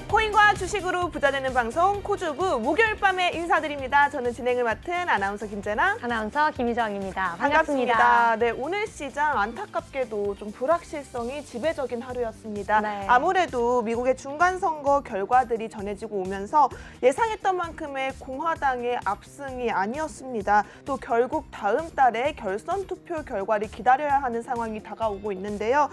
코인과 주식으로 부자되는 방송 코주부 목요일 밤에 인사드립니다. 저는 진행을 맡은 아나운서 김재나, 아나운서 김희정입니다. 반갑습니다. 네, 오늘 시장 안타깝게도 좀 불확실성이 지배적인 하루였습니다. 네. 아무래도 미국의 중간선거 결과들이 전해지고 오면서 예상했던 만큼의 공화당의 압승이 아니었습니다. 또 결국 다음 달에 결선 투표 결과를 기다려야 하는 상황이 다가오고 있는데요.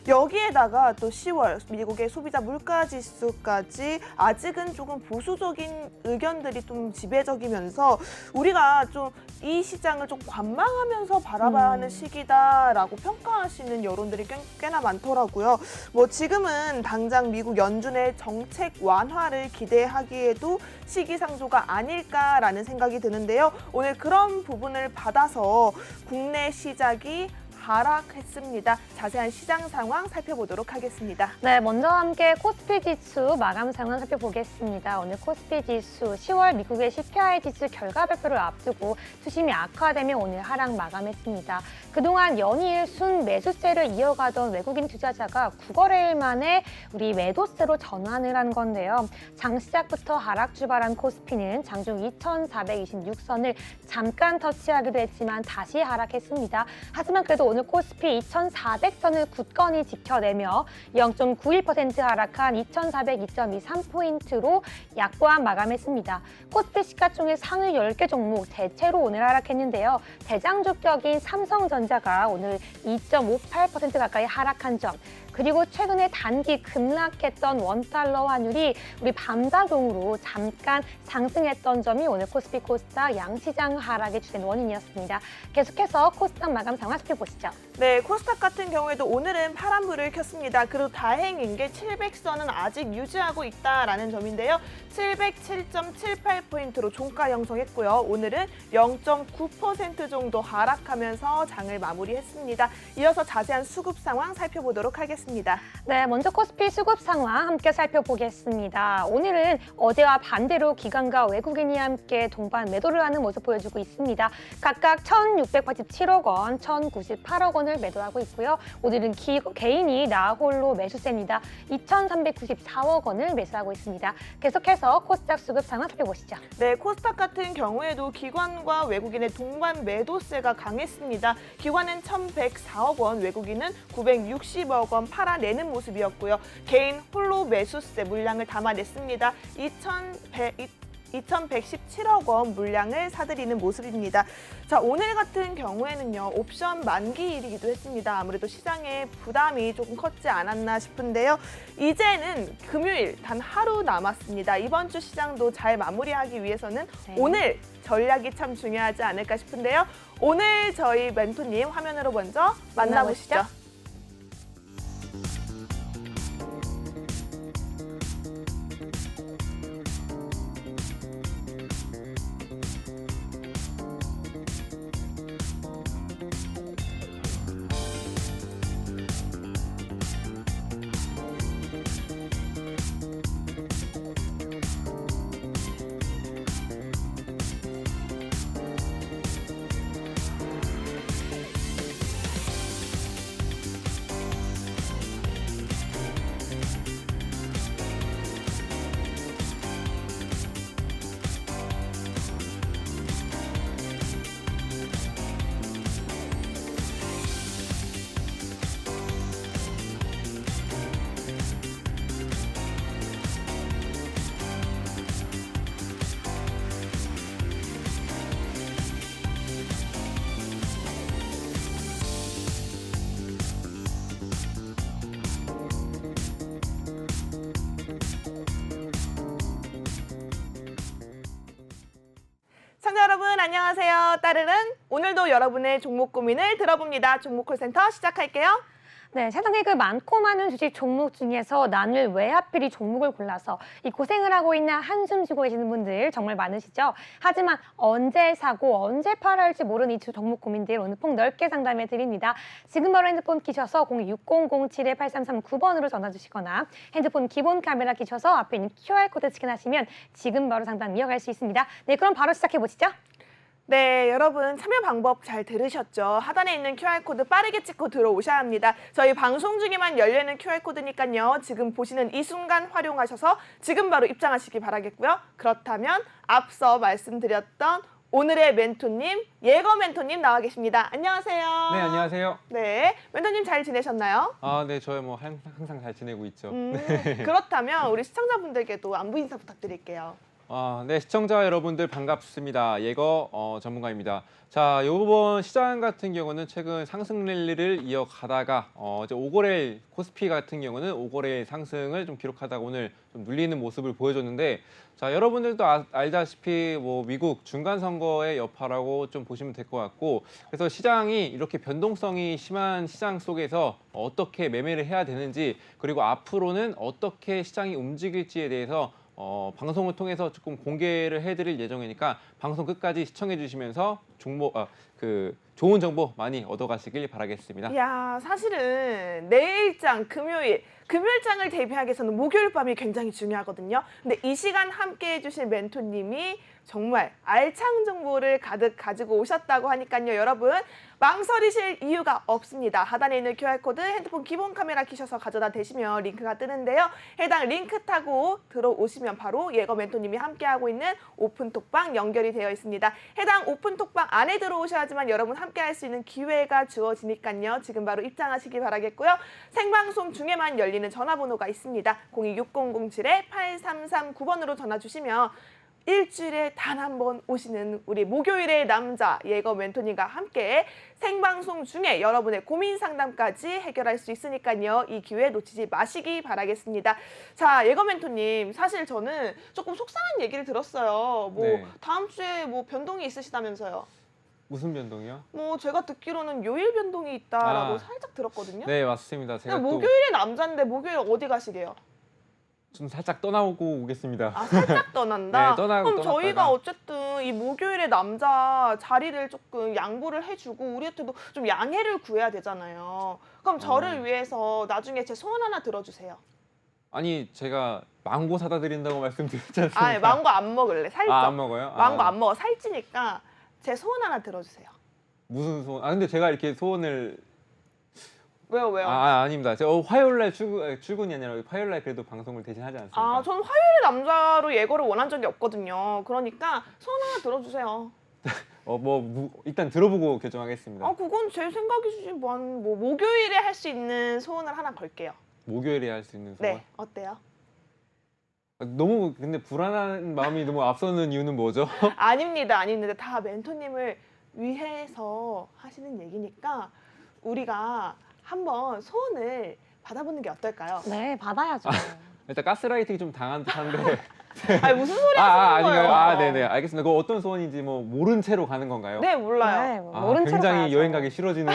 여기에다가 또 10월 미국의 소비자 물가지수까지 아직은 조금 보수적인 의견들이 좀 지배적이면서 우리가 좀 이 시장을 좀 관망하면서 바라봐야 하는 시기다라고 평가하시는 여론들이 꽤나 많더라고요. 뭐 지금은 당장 미국 연준의 정책 완화를 기대하기에도 시기상조가 아닐까라는 생각이 드는데요. 오늘 그런 부분을 받아서 국내 시작이 하락했습니다. 자세한 시장 상황 살펴보도록 하겠습니다. 네, 먼저 함께 코스피 지수 마감 상황 살펴보겠습니다. 오늘 코스피 지수 10월 미국의 CPI 지수 결과 발표를 앞두고 투심이 악화되며 오늘 하락 마감했습니다. 그동안 연이을 순 매수세를 이어가던 외국인 투자자가 9거래일 만에 우리 매도세로 전환을 한 건데요. 장 시작부터 하락 출발한 코스피는 장중 2,426선을 잠깐 터치하기도 했지만 다시 하락했습니다. 하지만 그래도 오늘 코스피 2,400선을 굳건히 지켜내며 0.91% 하락한 2,402.23포인트로 약보합 마감했습니다. 코스피 시가총액 상위 10개 종목 대체로 오늘 하락했는데요. 대장주격인 삼성전자가 오늘 2.58% 가까이 하락한 점, 그리고 최근에 단기 급락했던 원달러 환율이 우리 밤작용으로 잠깐 상승했던 점이 오늘 코스피 코스닥 양시장 하락의 주된 원인이었습니다. 계속해서 코스닥 마감 상황 살펴보시죠. 네, 코스닥 같은 경우에도 오늘은 파란불을 켰습니다. 그리고 다행인 게 700선은 아직 유지하고 있다라는 점인데요. 707.78포인트로 종가 형성했고요. 오늘은 0.9% 정도 하락하면서 장을 마무리했습니다. 이어서 자세한 수급 상황 살펴보도록 하겠습니다. 네, 먼저 코스피 수급 상황 함께 살펴보겠습니다. 오늘은 어제와 반대로 기관과 외국인이 함께 동반 매도를 하는 모습 보여주고 있습니다. 각각 1,687억 원, 1,098억 원을 매도하고 있고요. 오늘은 개인이 나홀로 매수세입니다. 2,394억 원을 매수하고 있습니다. 계속해서 코스닥 수급 상황 살펴보시죠. 네, 코스닥 같은 경우에도 기관과 외국인의 동반 매도세가 강했습니다. 기관은 1,104억 원, 외국인은 960억 원 팔아내는 모습이었고요. 개인 홀로 매수세 물량을 담아냈습니다. 2,117억 원 물량을 사들이는 모습입니다. 자, 오늘 같은 경우에는요, 옵션 만기일이기도 했습니다. 아무래도 시장에 부담이 조금 컸지 않았나 싶은데요. 이제는 금요일 단 하루 남았습니다. 이번 주 시장도 잘 마무리하기 위해서는 오늘 전략이 참 중요하지 않을까 싶은데요. 오늘 저희 멘토님 화면으로 먼저 만나보시죠. 시청자 여러분 안녕하세요. 따르릉 오늘도 여러분의 종목 고민을 들어봅니다. 종목콜센터 시작할게요. 네, 세상에 그 많고 많은 주식 종목 중에서 나는 왜 하필 이 종목을 골라서 이 고생을 하고 있나 한숨 쉬고 계시는 분들 정말 많으시죠? 하지만 언제 사고 언제 팔아야 할지 모르는 이 종목 고민들 오늘 폭넓게 상담해 드립니다. 지금 바로 핸드폰 키셔서 06007-8339번으로 전화 주시거나 핸드폰 기본 카메라 키셔서 앞에 있는 QR코드 스캔하시면 지금 바로 상담 이어갈 수 있습니다. 네, 그럼 바로 시작해 보시죠. 네, 여러분 참여 방법 잘 들으셨죠? 하단에 있는 QR코드 빠르게 찍고 들어오셔야 합니다. 저희 방송 중에만 열리는 QR코드니까요. 지금 보시는 이 순간 활용하셔서 지금 바로 입장하시기 바라겠고요. 그렇다면 앞서 말씀드렸던 오늘의 멘토님, 예거 멘토님 나와 계십니다. 안녕하세요. 네, 안녕하세요. 네, 멘토님 잘 지내셨나요? 네, 저희 뭐 항상 잘 지내고 있죠. 그렇다면 우리 시청자분들께도 안부 인사 부탁드릴게요. 네, 시청자 여러분들 반갑습니다. 예거 전문가입니다. 자, 이번 시장 같은 경우는 최근 상승 랠리를 이어가다가 이제 오거래일 코스피 같은 경우는 오거래일 상승을 좀 기록하다가 오늘 좀 눌리는 모습을 보여줬는데, 자, 여러분들도 알다시피 뭐 미국 중간 선거의 여파라고 좀 보시면 될 것 같고, 그래서 시장이 이렇게 변동성이 심한 시장 속에서 어떻게 매매를 해야 되는지, 그리고 앞으로는 어떻게 시장이 움직일지에 대해서 방송을 통해서 조금 공개를 해드릴 예정이니까 방송 끝까지 시청해 주시면서 좋은 정보 많이 얻어가시길 바라겠습니다. 야, 사실은 내일장 금요일장을 대비하기 위해서는 목요일 밤이 굉장히 중요하거든요. 근데 이 시간 함께 해주실 멘토님이 정말 알찬 정보를 가득 가지고 오셨다고 하니까요. 여러분 망설이실 이유가 없습니다. 하단에 있는 QR코드 핸드폰 기본 카메라 켜셔서 가져다 대시면 링크가 뜨는데요. 해당 링크 타고 들어오시면 바로 예거 멘토님이 함께하고 있는 오픈톡방 연결이 되어 있습니다. 해당 오픈톡방 안에 들어오셔야지만 여러분 함께할 수 있는 기회가 주어지니까요. 지금 바로 입장하시기 바라겠고요. 생방송 중에만 열리는 전화번호가 있습니다. 026007-8339번으로 전화 주시면 일주일에 단 한 번 오시는 우리 목요일의 남자 예거 멘토님과 함께 생방송 중에 여러분의 고민 상담까지 해결할 수 있으니까요. 이 기회 놓치지 마시기 바라겠습니다. 자, 예거 멘토님, 사실 저는 조금 속상한 얘기를 들었어요. 네. 다음 주에 변동이 있으시다면서요. 무슨 변동이요? 제가 듣기로는 요일 변동이 있다라고 아. 살짝 들었거든요. 네, 맞습니다. 제가 또 목요일에 남자인데 목요일 어디 가시게요? 좀 살짝 떠나고 오겠습니다. 살짝 떠난다? 네, 그럼 저희가 떠났다가. 어쨌든 이 목요일에 남자 자리를 조금 양보를 해주고 우리한테도 좀 양해를 구해야 되잖아요. 그럼 저를 위해서 나중에 제 소원 하나 들어주세요. 아니, 제가 망고 사다 드린다고 말씀드렸지 않습니까? 망고 안 먹을래. 살쪄. 안 먹어요? 망고 안 먹어. 살찌니까 제 소원 하나 들어주세요. 무슨 소원? 근데 제가 이렇게 소원을 왜요? 아닙니다. 제가 화요일날 출근이 아니라 화요일날 그래도 방송을 대신 하지 않습니까? 저는 화요일에 남자로 예거를 원한 적이 없거든요. 그러니까 소원 하나 들어주세요. 일단 들어보고 결정하겠습니다. 그건 제 생각이지. 목요일에 할 수 있는 소원을 하나 걸게요. 목요일에 할 수 있는 소원? 네, 어때요? 너무 근데 불안한 마음이 너무 앞서는 이유는 뭐죠? 아닙니다. 다 멘토님을 위해서 하시는 얘기니까 우리가 한번 소원을 받아보는 게 어떨까요? 네, 받아야죠. 일단 가스라이팅이 좀 당한 듯한데. 무슨 소리 하시는 거예요? 아닌가요? 네네, 알겠습니다. 그거 어떤 소원인지 모른 채로 가는 건가요? 네, 몰라요. 네, 모른 채로 굉장히 가야죠. 여행 가기 싫어지는.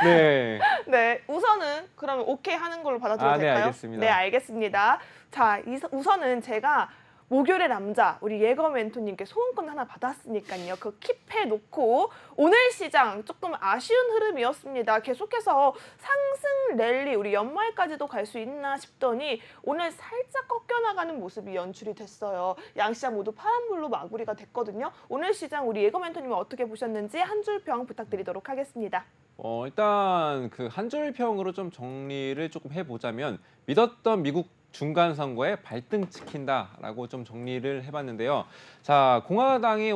네. 네, 우선은 그러면 오케이 하는 걸로 받아줘도 네, 될까요? 알겠습니다. 네, 알겠습니다. 자, 우선은 제가 목요일의 남자 우리 예거 멘토님께 소원권 하나 받았으니까요. 그 킵해놓고 오늘 시장 조금 아쉬운 흐름이었습니다. 계속해서 상승 랠리 우리 연말까지도 갈 수 있나 싶더니 오늘 살짝 꺾여나가는 모습이 연출이 됐어요. 양시장 모두 파란불로 마무리가 됐거든요. 오늘 시장 우리 예거 멘토님은 어떻게 보셨는지 한 줄 평 부탁드리도록 하겠습니다. 일단 그 한 줄 평으로 좀 정리를 조금 해보자면, 믿었던 미국 중간 선거에 발등 찍힌다라고 좀 정리를 해봤는데요. 자, 공화당이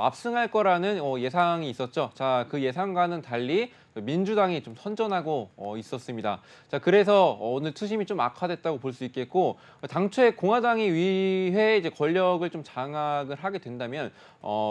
압승할 거라는 예상이 있었죠. 자, 그 예상과는 달리 민주당이 좀 선전하고 있었습니다. 자, 그래서 오늘 투심이 좀 악화됐다고 볼 수 있겠고, 당초에 공화당이 위회 이제 권력을 좀 장악을 하게 된다면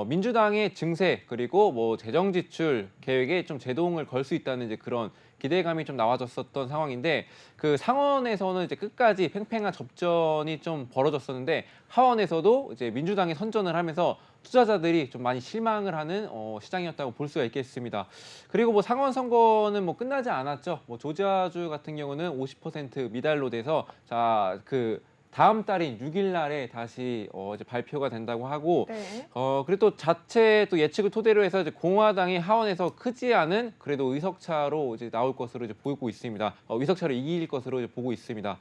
민주당의 증세 그리고 재정 지출 계획에 좀 제동을 걸 수 있다는 이제 그런 기대감이 좀 나와졌었던 상황인데, 그 상원에서는 이제 끝까지 팽팽한 접전이 좀 벌어졌었는데 하원에서도 이제 민주당이 선전을 하면서 투자자들이 좀 많이 실망을 하는 시장이었다고 볼 수가 있겠습니다. 그리고 상원 선거는 끝나지 않았죠. 조지아주 같은 경우는 50% 미달로 돼서 그 다음 달인 6일 날에 다시 이제 발표가 된다고 하고, 네. 그리고 또 자체 또 예측을 토대로 해서 이제 공화당이 하원에서 크지 않은 그래도 의석차로 이제 나올 것으로 이제 보고 있습니다. 의석차로 이길 것으로 이제 보고 있습니다.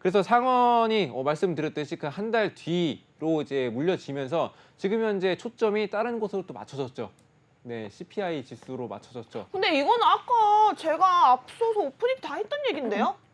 그래서 상원이 말씀드렸듯이 그 한 달 뒤로 이제 물려지면서 지금 현재 초점이 다른 곳으로 또 맞춰졌죠. 네, CPI 지수로 맞춰졌죠. 근데 이건 아까 제가 앞서서 오프닝 다 했던 얘긴데요?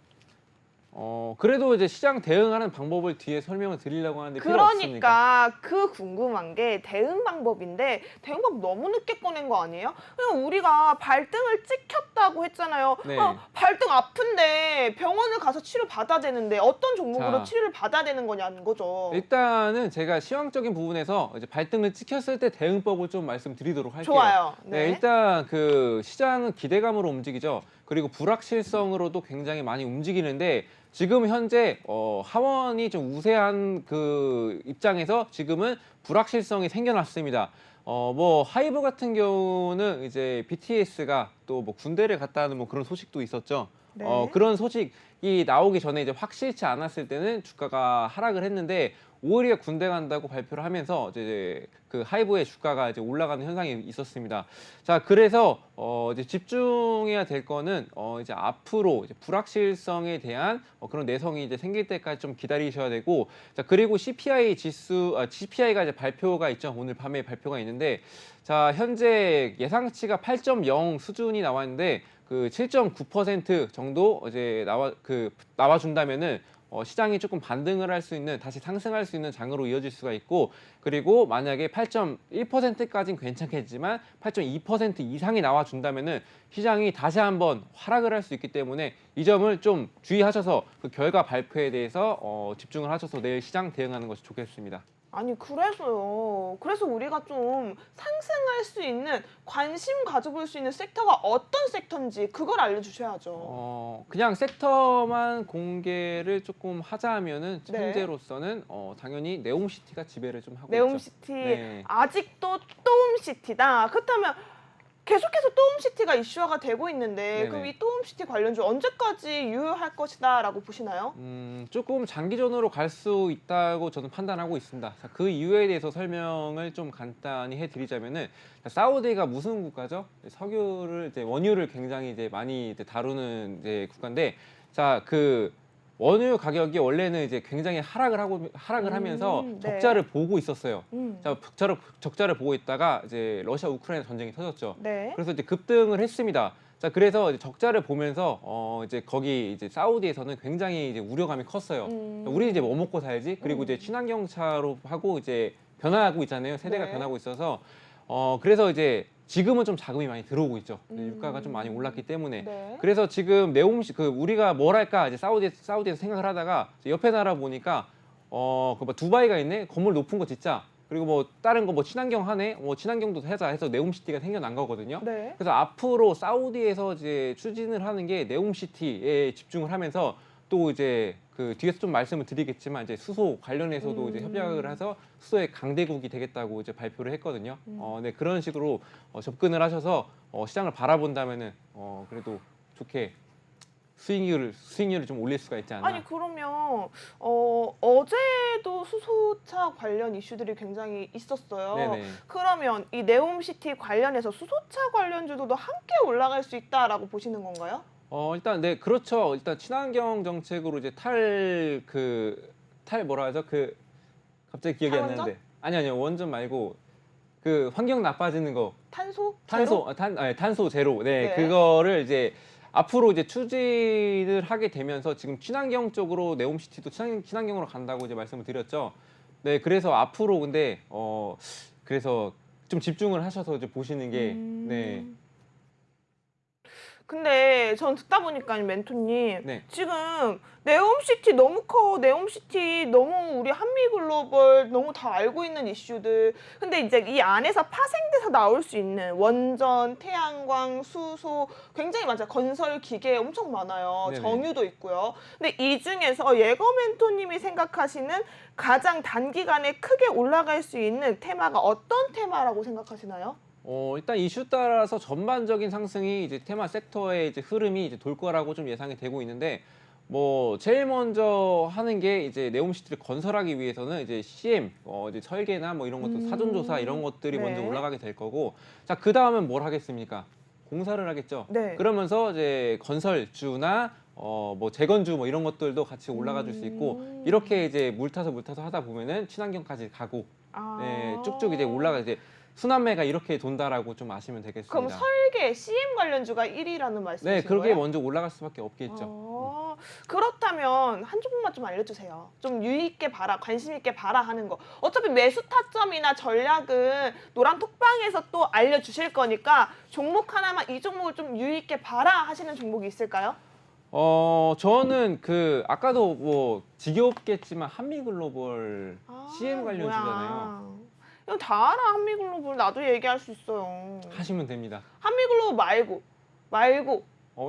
그래도 이제 시장 대응하는 방법을 뒤에 설명을 드리려고 하는데 필요 없습니까? 그러니까 그 궁금한 게 대응 방법인데 대응 방법 너무 늦게 꺼낸 거 아니에요? 그냥 우리가 발등을 찍혔다고 했잖아요. 네. 발등 아픈데 병원을 가서 치료 받아야 되는데 어떤 종목으로 자. 치료를 받아야 되는 거냐는 거죠. 일단은 제가 시황적인 부분에서 이제 발등을 찍혔을 때 대응법을 좀 말씀드리도록 할게요. 좋아요. 네, 일단 그 시장은 기대감으로 움직이죠. 그리고 불확실성으로도 굉장히 많이 움직이는데 지금 현재 하원이 좀 우세한 그 입장에서 지금은 불확실성이 생겨났습니다. 뭐 하이브 같은 경우는 이제 BTS가 또 뭐 군대를 갔다는 뭐 그런 소식도 있었죠. 네. 그런 소식이 나오기 전에 이제 확실치 않았을 때는 주가가 하락을 했는데 오히려 군대 간다고 발표를 하면서 이제 그 하이브의 주가가 이제 올라가는 현상이 있었습니다. 자, 그래서 이제 집중해야 될 거는 이제 앞으로 이제 불확실성에 대한 그런 내성이 이제 생길 때까지 좀 기다리셔야 되고, 자, 그리고 CPI CPI가 이제 발표가 있죠. 오늘 밤에 발표가 있는데, 자, 현재 예상치가 8.0 수준이 나왔는데 그 7.9% 정도 이제 나와준다면은 시장이 조금 반등을 할 수 있는, 다시 상승할 수 있는 장으로 이어질 수가 있고, 그리고 만약에 8.1%까지는 괜찮겠지만 8.2% 이상이 나와준다면은 시장이 다시 한번 하락을 할 수 있기 때문에 이 점을 좀 주의하셔서 그 결과 발표에 대해서 집중을 하셔서 내일 시장 대응하는 것이 좋겠습니다. 아니 그래서요. 그래서 우리가 좀 상승할 수 있는 관심 가져볼 수 있는 섹터가 어떤 섹터인지 그걸 알려주셔야죠. 그냥 섹터만 공개를 조금 하자면은 네. 현재로서는 당연히 네옴시티가 지배를 좀 하고 있죠. 네옴시티 네. 아직도 또움시티다. 그렇다면 계속해서 또움시티가 이슈화가 되고 있는데 네네. 그럼 이 또움시티 관련주 언제까지 유효할 것이다라고 보시나요? 조금 장기전으로 갈 수 있다고 저는 판단하고 있습니다. 자, 그 이유에 대해서 설명을 좀 간단히 해드리자면은, 사우디가 무슨 국가죠? 석유를 이제 원유를 굉장히 이제 많이 이제 다루는 이제 국가인데, 자, 그 원유 가격이 원래는 이제 굉장히 하락을 하면서 네. 적자를 보고 있었어요. 음. 자, 적자를 보고 있다가 이제 러시아 우크라이나 전쟁이 터졌죠. 네. 그래서 이제 급등을 했습니다. 자, 그래서 이제 적자를 보면서 이제 거기 이제 사우디에서는 굉장히 이제 우려감이 컸어요. 우리 이제 뭐 먹고 살지? 그리고 이제 친환경차로 하고 이제 변화하고 있잖아요. 세대가 네. 변하고 있어서 그래서 이제 지금은 좀 자금이 많이 들어오고 있죠. 유가가 좀 많이 올랐기 때문에. 네. 그래서 지금 우리가 뭘 할까 이제 사우디에서 생각을 하다가 옆에 나라 보니까 그 뭐 두바이가 있네. 건물 높은 거 짓자. 그리고 뭐 다른 거 뭐 친환경 하네. 뭐 친환경도 하자 해서 네옴시티가 생겨난 거거든요. 네. 그래서 앞으로 사우디에서 이제 추진을 하는 게 네옴시티에 집중을 하면서 또 이제 그 뒤에서 좀 말씀을 드리겠지만 이제 수소 관련해서도 이제 협약을 해서 수소의 강대국이 되겠다고 이제 발표를 했거든요. 네, 그런 식으로 접근을 하셔서 시장을 바라본다면은 그래도 좋게 수익률을 좀 올릴 수가 있지 않나. 아니 그러면 어제도 수소차 관련 이슈들이 굉장히 있었어요. 네네. 그러면 이 네옴시티 관련해서 수소차 관련주도 함께 올라갈 수 있다라고 보시는 건가요? 일단 네, 그렇죠. 일단 친환경 정책으로 이제 뭐라 하죠? 그 갑자기 기억이 안 탈원전? 나는데. 아니요. 원전 말고 그 환경 나빠지는 거. 탄소? 탄소 제로. 네, 네. 그거를 이제 앞으로 이제 추진을 하게 되면서 지금 친환경 쪽으로 네옴시티도 친환경으로 간다고 이제 말씀을 드렸죠. 네, 그래서 앞으로 근데 그래서 좀 집중을 하셔서 이제 보시는 게 네. 근데 전 듣다 보니까 멘토님 네. 지금 네옴시티 너무 커. 네옴시티 너무 우리 한미글로벌 너무 다 알고 있는 이슈들. 근데 이제 이 안에서 파생돼서 나올 수 있는 원전, 태양광, 수소 굉장히 많죠. 건설 기계 엄청 많아요. 네네. 정유도 있고요. 근데 이 중에서 예거 멘토님이 생각하시는 가장 단기간에 크게 올라갈 수 있는 테마가 어떤 테마라고 생각하시나요? 일단 이슈 따라서 전반적인 상승이 이제 테마 섹터의 이제 흐름이 이제 돌 거라고 좀 예상이 되고 있는데, 뭐 제일 먼저 하는 게 이제 네옴시티를 건설하기 위해서는 이제 CM, 이제 설계나 뭐 이런 것도 사전조사 이런 것들이 네. 먼저 올라가게 될 거고, 자, 그 다음은 뭘 하겠습니까? 공사를 하겠죠. 네. 그러면서 이제 건설주나 뭐 재건주 뭐 이런 것들도 같이 올라가 줄 수 있고 이렇게 이제 물 타서 하다 보면은 친환경까지 가고 네, 쭉쭉 이제 올라가 이제 순환매가 이렇게 돈다라고 좀 아시면 되겠습니다. 그럼 설계 CM 관련주가 1위라는 말씀이신 네, 그렇게 거예요? 먼저 올라갈 수밖에 없겠죠. 그렇다면 한 종목만 좀 알려주세요. 좀 유의있게 봐라, 관심 있게 봐라 하는 거. 어차피 매수 타점이나 전략은 노란 톡방에서 또 알려주실 거니까 종목 하나만 이 종목을 좀 유의있게 봐라 하시는 종목이 있을까요? 저는 그 아까도 뭐 지겹겠지만 한미글로벌 CM 관련주잖아요. 이거 다 알아, 한미글로벌. 나도 얘기할 수 있어요. 하시면 됩니다. 한미글로벌 말고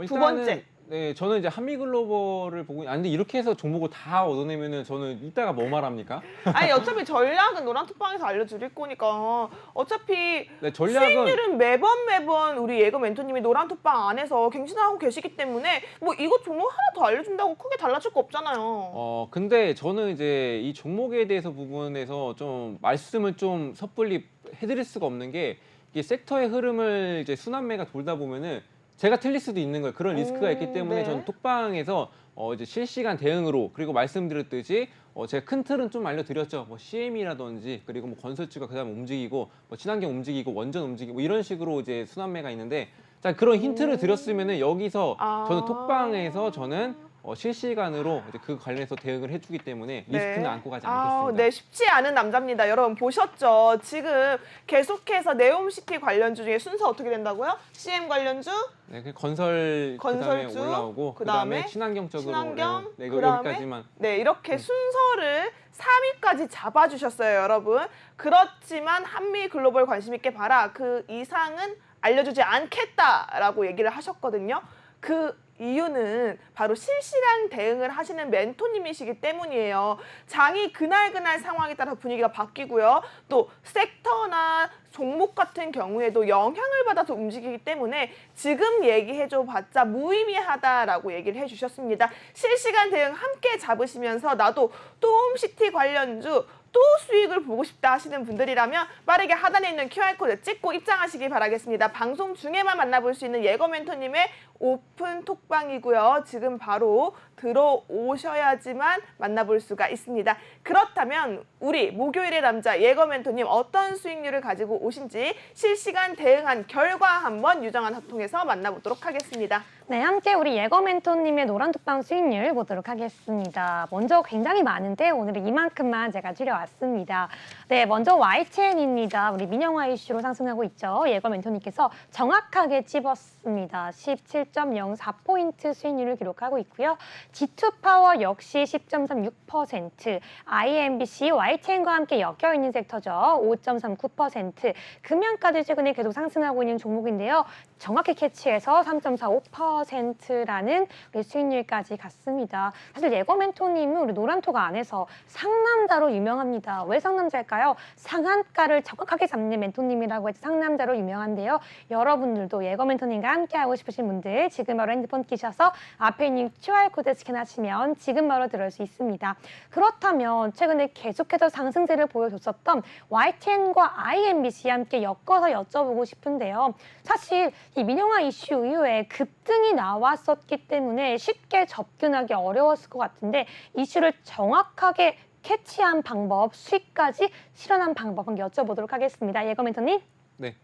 두 번째. 네, 저는 이제 한미글로벌을 보고 근데 이렇게 해서 종목을 다 얻어내면은 저는 이따가 뭐 말합니까? 아니 어차피 전략은 노란 톡방에서 알려드릴 거니까 어차피 네, 전략은 수익률은 매번 우리 예거 멘토님이 노란 톡방 안에서 갱신하고 계시기 때문에 뭐 이거 종목 하나 더 알려준다고 크게 달라질 거 없잖아요. 근데 저는 이제 이 종목에 대해서 부분에서 좀 말씀을 좀 섣불리 해드릴 수가 없는 게 이게 섹터의 흐름을 이제 순환매가 돌다 보면은 제가 틀릴 수도 있는 거예요. 그런 리스크가 있기 때문에 네. 저는 톡방에서 이제 실시간 대응으로 그리고 말씀드렸듯이 제가 큰 틀은 좀 알려드렸죠. 뭐 CM이라든지 그리고 뭐 건설주가 그다음에 움직이고 뭐 친환경 움직이고 원전 움직이고 뭐 이런 식으로 이제 순환매가 있는데 자 그런 힌트를 드렸으면은 여기서 저는 톡방에서 저는 실시간으로 이제 그 관련해서 대응을 해주기 때문에 리스크는 안고 가지 않겠습니다. 네, 쉽지 않은 남자입니다. 여러분 보셨죠? 지금 계속해서 네옴시티 관련주 중에 순서 어떻게 된다고요? CM 관련주, 네, 그 그다음에 건설주, 올라오고 그다음에 친환경적으로 친환경, 네, 그다음에 여기까지만 네, 이렇게 순서를 3위까지 잡아주셨어요, 여러분. 그렇지만 한미 글로벌 관심 있게 봐라. 그 이상은 알려주지 않겠다라고 얘기를 하셨거든요. 그 이유는 바로 실시간 대응을 하시는 멘토님이시기 때문이에요. 장이 그날 상황에 따라 분위기가 바뀌고요. 또 섹터나 종목 같은 경우에도 영향을 받아서 움직이기 때문에 지금 얘기해줘 봤자 무의미하다라고 얘기를 해주셨습니다. 실시간 대응 함께 잡으시면서 나도 또 홈시티 관련주 또 수익을 보고 싶다 하시는 분들이라면 빠르게 하단에 있는 QR코드 찍고 입장하시기 바라겠습니다. 방송 중에만 만나볼 수 있는 예거 멘토님의 오픈 톡방이고요. 지금 바로 들어오셔야지만 만나볼 수가 있습니다. 그렇다면 우리 목요일의 남자 예거 멘토님 어떤 수익률을 가지고 오신지 실시간 대응한 결과 한번 유정한 합통에서 만나보도록 하겠습니다. 네, 함께 우리 예거 멘토님의 노란톡방 수익률 보도록 하겠습니다. 먼저 굉장히 많은데 오늘은 이만큼만 제가 줄여왔습니다. 네, 먼저 YTN입니다. 우리 민영화 이슈로 상승하고 있죠. 예거 멘토님께서 정확하게 찝었습니다. 17.04포인트 수익률을 기록하고 있고요. G2파워 역시 10.36%, IMBC, YTN과 함께 엮여있는 섹터죠. 5.39%, 금연까지 최근에 계속 상승하고 있는 종목인데요. 정확히 캐치해서 3.45%라는 우리 수익률까지 갔습니다. 사실 예거 멘토님은 우리 노란톡 안에서 상남자로 유명합니다. 왜 상남자일까요? 상한가를 정확하게 잡는 멘토님이라고 해서 상남자로 유명한데요. 여러분들도 예거 멘토님과 함께하고 싶으신 분들 지금 바로 핸드폰 끼셔서 앞에 있는 QR코드 스캔하시면 지금 바로 들을 수 있습니다. 그렇다면 최근에 계속해서 상승세를 보여줬었던 YTN과 IMBC 함께 엮어서 여쭤보고 싶은데요. 사실 이 민영화 이슈 이후에 급등이 나왔었기 때문에 쉽게 접근하기 어려웠을 것 같은데 이슈를 정확하게 캐치한 방법, 수익까지 실현한 방법 한번 여쭤보도록 하겠습니다. 예거 멘토님. 네.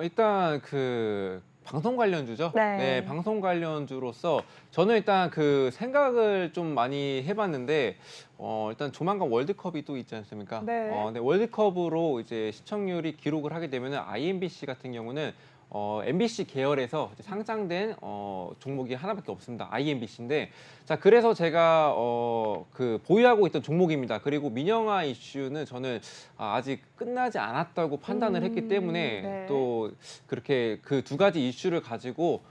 일단 그 방송 관련주죠. 네. 방송 관련주로서 저는 일단 그 생각을 좀 많이 해봤는데 일단 조만간 월드컵이 또 있지 않습니까? 네. 네, 월드컵으로 이제 시청률이 기록을 하게 되면은 IMBC 같은 경우는 MBC 계열에서 이제 상장된 종목이 하나밖에 없습니다. IMBC인데 자 그래서 제가 그 보유하고 있던 종목입니다. 그리고 민영화 이슈는 저는 아직 끝나지 않았다고 판단을 했기 때문에 네. 또 그렇게 그 두 가지 이슈를 가지고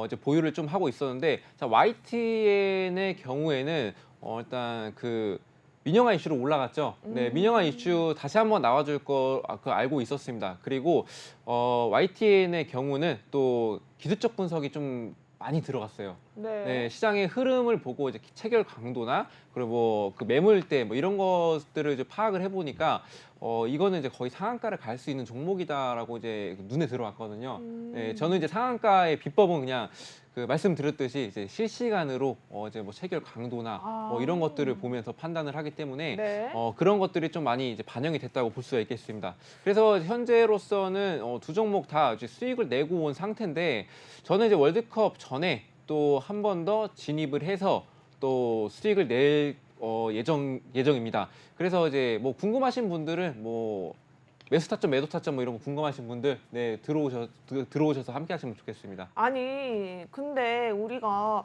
이제 보유를 좀 하고 있었는데 자 YTN의 경우에는 일단 그 민영화 이슈로 올라갔죠. 네, 민영화 이슈 다시 한번 나와줄 거 알고 있었습니다. 그리고 YTN의 경우는 또 기술적 분석이 좀 많이 들어갔어요. 네, 시장의 흐름을 보고 이제 체결 강도나 그리고 뭐 그 매물대 뭐 이런 것들을 이제 파악을 해보니까 이거는 이제 거의 상한가를 갈 수 있는 종목이다라고 이제 눈에 들어왔거든요. 네, 저는 이제 상한가의 비법은 그냥 그 말씀드렸듯이 이제 실시간으로 이제 뭐 체결 강도나 뭐 이런 것들을 보면서 판단을 하기 때문에 네. 그런 것들이 좀 많이 이제 반영이 됐다고 볼 수가 있겠습니다. 그래서 현재로서는 두 종목 다 이제 수익을 내고 온 상태인데 저는 이제 월드컵 전에 또 한 번 더 진입을 해서 또 수익을 낼 예정입니다. 그래서 이제 뭐 궁금하신 분들은 뭐 매수 타점, 매도 타점 뭐 이런 거 궁금하신 분들 네 들어오셔서 함께 하시면 좋겠습니다. 아니, 근데 우리가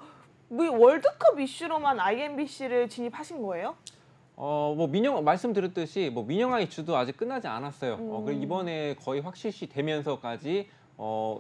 뭐 월드컵 이슈로만 IMBC를 진입하신 거예요? 뭐 말씀드렸듯이 뭐 민영화 이슈도 아직 끝나지 않았어요. 그리고 이번에 거의 확실시 되면서까지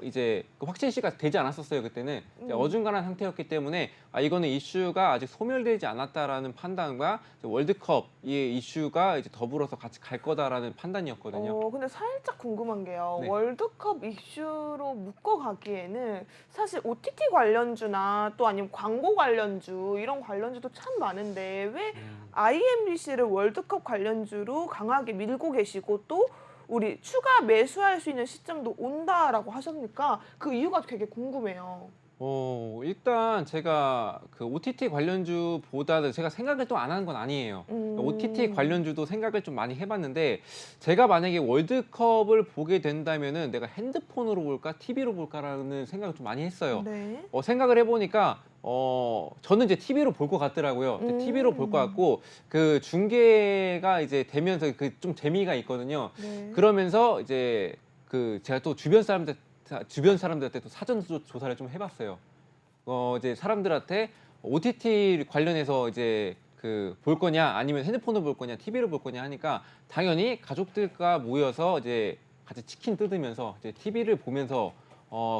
이제 그 확실시가 되지 않았었어요. 그때는 이제 어중간한 상태였기 때문에 이거는 이슈가 아직 소멸되지 않았다라는 판단과 월드컵의 이슈가 이제 더불어서 같이 갈 거다라는 판단이었거든요. 근데 살짝 궁금한 게요. 네. 월드컵 이슈로 묶어가기에는 사실 OTT 관련주나 또 아니면 광고 관련주 이런 관련주도 참 많은데 왜 IMBC를 월드컵 관련주로 강하게 밀고 계시고 또 우리 추가 매수할 수 있는 시점도 온다라고 하셨으니까 그 이유가 되게 궁금해요. 일단 제가 그 OTT 관련주보다는 제가 생각을 또 안 하는 건 아니에요. OTT 관련주도 생각을 좀 많이 해봤는데 제가 만약에 월드컵을 보게 된다면은 내가 핸드폰으로 볼까, TV로 볼까라는 생각을 좀 많이 했어요. 네. 생각을 해보니까 저는 이제 TV로 볼 것 같더라고요. TV로 볼 것 같고 그 중계가 이제 되면서 그 좀 재미가 있거든요. 네. 그러면서 이제 그 제가 또 주변 사람들한테 또 사전 조사를 좀 해봤어요. 이제 사람들한테 OTT 관련해서 이제 그 볼 거냐 아니면 핸드폰으로 볼 거냐 TV로 볼 거냐 하니까 당연히 가족들과 모여서 이제 같이 치킨 뜯으면서 이제 TV를 보면서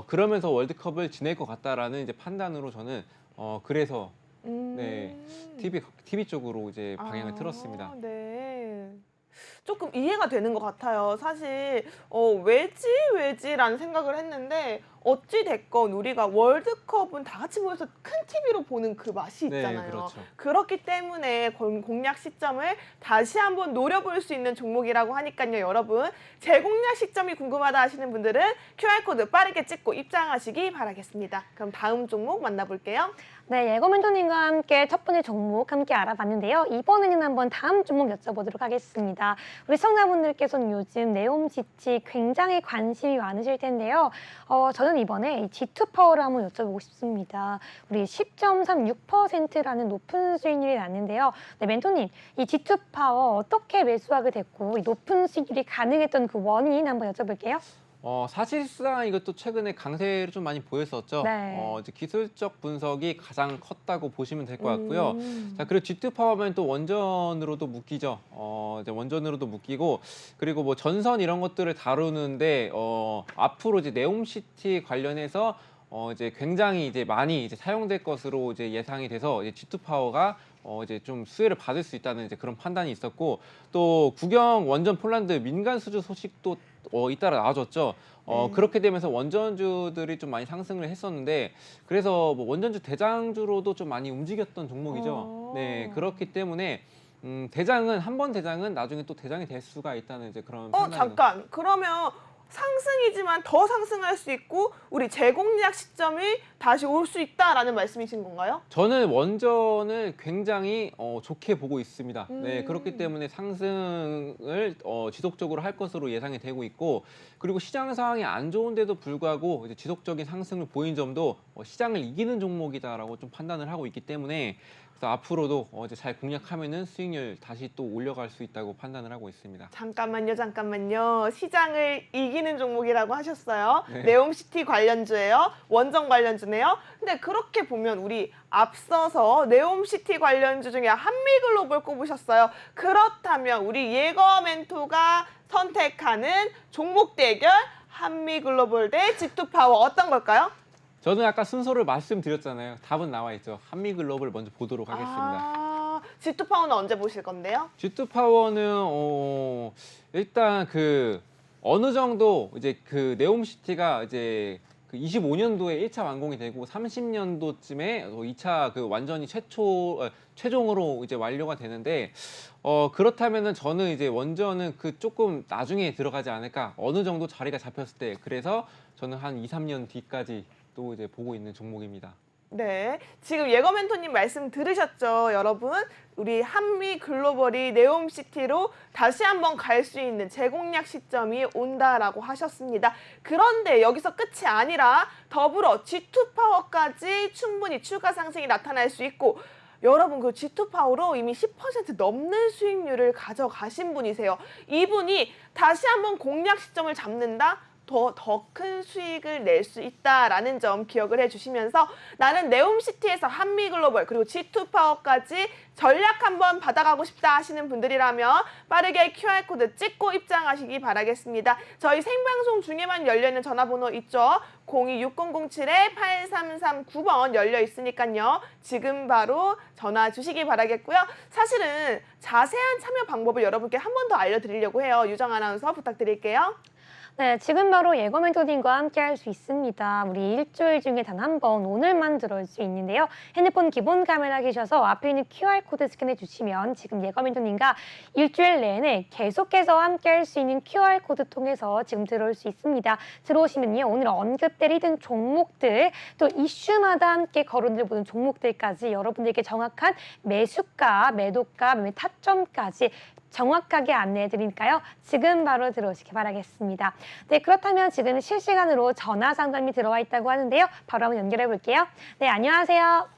그러면서 월드컵을 지낼 것 같다라는 이제 판단으로 저는 그래서 네 TV 쪽으로 이제 방향을 틀었습니다. 네. 조금 이해가 되는 것 같아요. 사실 왜지라는 생각을 했는데 어찌 됐건 우리가 월드컵은 다 같이 모여서 큰 TV로 보는 그 맛이 네, 있잖아요. 그렇죠. 그렇기 때문에 공략 시점을 다시 한번 노려볼 수 있는 종목이라고 하니까요. 여러분 제 공략 시점이 궁금하다 하시는 분들은 QR코드 빠르게 찍고 입장하시기 바라겠습니다. 그럼 다음 종목 만나볼게요. 네, 예고 멘토님과 함께 첫 번째 종목 함께 알아봤는데요. 이번에는 한번 다음 종목 여쭤보도록 하겠습니다. 우리 시청자분들께서는 요즘 네옴시티 굉장히 관심이 많으실 텐데요. 저는 이번에 이 G2파워를 한번 여쭤보고 싶습니다. 우리 10.36%라는 높은 수익률이 났는데요. 네, 멘토님, 이 G2파워 어떻게 매수하게 됐고 이 높은 수익률이 가능했던 그 원인 한번 여쭤볼게요. 사실상 이것도 최근에 강세를 좀 많이 보였었죠. 네. 이제 기술적 분석이 가장 컸다고 보시면 될 것 같고요. 자, 그리고 G2 파워면 또 원전으로도 묶이죠. 이제 원전으로도 묶이고 그리고 뭐 전선 이런 것들을 다루는데 앞으로 이제 네옴시티 관련해서 이제 굉장히 이제 많이 이제 사용될 것으로 이제 예상이 돼서 이제 G2 파워가 이제 좀 수혜를 받을 수 있다는 이제 그런 판단이 있었고 또 국영 원전 폴란드 민간 수주 소식도 잇따라 나와줬죠. 그렇게 되면서 원전주들이 좀 많이 상승을 했었는데 그래서 뭐 원전주 대장주로도 좀 많이 움직였던 종목이죠. 네, 그렇기 때문에 대장은 한 번 대장은 나중에 또 대장이 될 수가 있다는 이제 그런 판단이 잠깐. 그러면 상승이지만 더 상승할 수 있고 우리 재공략 시점이 다시 올 수 있다라는 말씀이신 건가요? 저는 원전을 굉장히 좋게 보고 있습니다. 네, 그렇기 때문에 상승을 지속적으로 할 것으로 예상이 되고 있고 그리고 시장 상황이 안 좋은데도 불구하고 이제 지속적인 상승을 보인 점도 시장을 이기는 종목이다라고 좀 판단을 하고 있기 때문에 그래서 앞으로도 이제 잘 공략하면은 수익률 다시 또 올려갈 수 있다고 판단을 하고 있습니다. 잠깐만요. 시장을 이기는 종목이라고 하셨어요. 네. 네옴시티 관련주예요. 원전 관련주네요. 근데 그렇게 보면 우리 앞서서 네옴시티 관련주 중에 한미글로벌 꼽으셨어요. 그렇다면 우리 예거 멘토가 선택하는 종목 대결 한미글로벌 대 G2파워 어떤 걸까요? 저는 아까 순서를 말씀드렸잖아요. 답은 나와 있죠. 한미글로벌 먼저 보도록 하겠습니다. G2파워는 언제 보실 건데요? G2 파워는 일단 그 어느 정도 이제 그 네옴시티가 이제 그 25년도에 1차 완공이 되고 30년도쯤에 2차 그 완전히 최종으로 이제 완료가 되는데 그렇다면은 저는 이제 원전은 그 조금 나중에 들어가지 않을까 어느 정도 자리가 잡혔을 때 그래서 저는 한 2, 3년 뒤까지 또 이제 보고 있는 종목입니다. 네, 지금 예거 멘토님 말씀 들으셨죠, 여러분? 우리 한미 글로벌이 네옴시티로 다시 한번 갈 수 있는 재공략 시점이 온다라고 하셨습니다. 그런데 여기서 끝이 아니라 더불어 G2 파워까지 충분히 추가 상승이 나타날 수 있고 여러분 그 G2 파워로 이미 10% 넘는 수익률을 가져가신 분이세요. 이분이 다시 한번 공략 시점을 잡는다? 더 큰 수익을 낼 수 있다라는 점 기억을 해주시면서 나는 네옴시티에서 한미글로벌 그리고 G2파워까지 전략 한번 받아가고 싶다 하시는 분들이라면 빠르게 QR코드 찍고 입장하시기 바라겠습니다. 저희 생방송 중에만 열려있는 전화번호 있죠? 026007-8339번 열려 있으니까요. 지금 바로 전화 주시기 바라겠고요. 사실은 자세한 참여 방법을 여러분께 한 번 더 알려드리려고 해요. 유정 아나운서 부탁드릴게요. 네, 지금 바로 예거 멘토님과 함께 할 수 있습니다. 우리 일주일 중에 단 한 번 오늘만 들어올 수 있는데요. 핸드폰 기본 카메라 계셔서 앞에 있는 QR코드 스캔해 주시면 지금 예거 멘토님과 일주일 내내 계속해서 함께 할 수 있는 QR코드 통해서 지금 들어올 수 있습니다. 들어오시면요. 오늘 언급드리던 종목들 또 이슈마다 함께 거론해보는 종목들까지 여러분들께 정확한 매수가, 매도가, 매매 타점까지 정확하게 안내해 드리니까요. 지금 바로 들어오시기 바라겠습니다. 네, 그렇다면 지금 실시간으로 전화 상담이 들어와 있다고 하는데요. 바로 한번 연결해 볼게요. 네, 안녕하세요.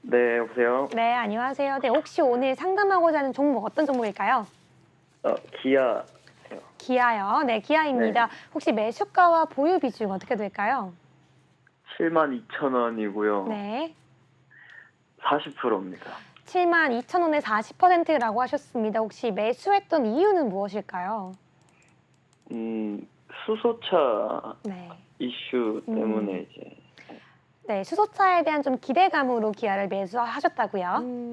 네, 여보세요? 네, 안녕하세요. 네, 혹시 오늘 상담하고자 하는 종목 어떤 종목일까요? 기아. 기아요. 네, 기아입니다. 네. 혹시 매수가와 보유 비중 어떻게 될까요? 72,000원이고요. 네. 40%입니다. 72,000원에 40%라고 하셨습니다. 혹시 매수했던 이유는 무엇일까요? 수소차 네. 이슈 때문에 이제. 네, 수소차에 대한 좀 기대감으로 기아를 매수하셨다고요?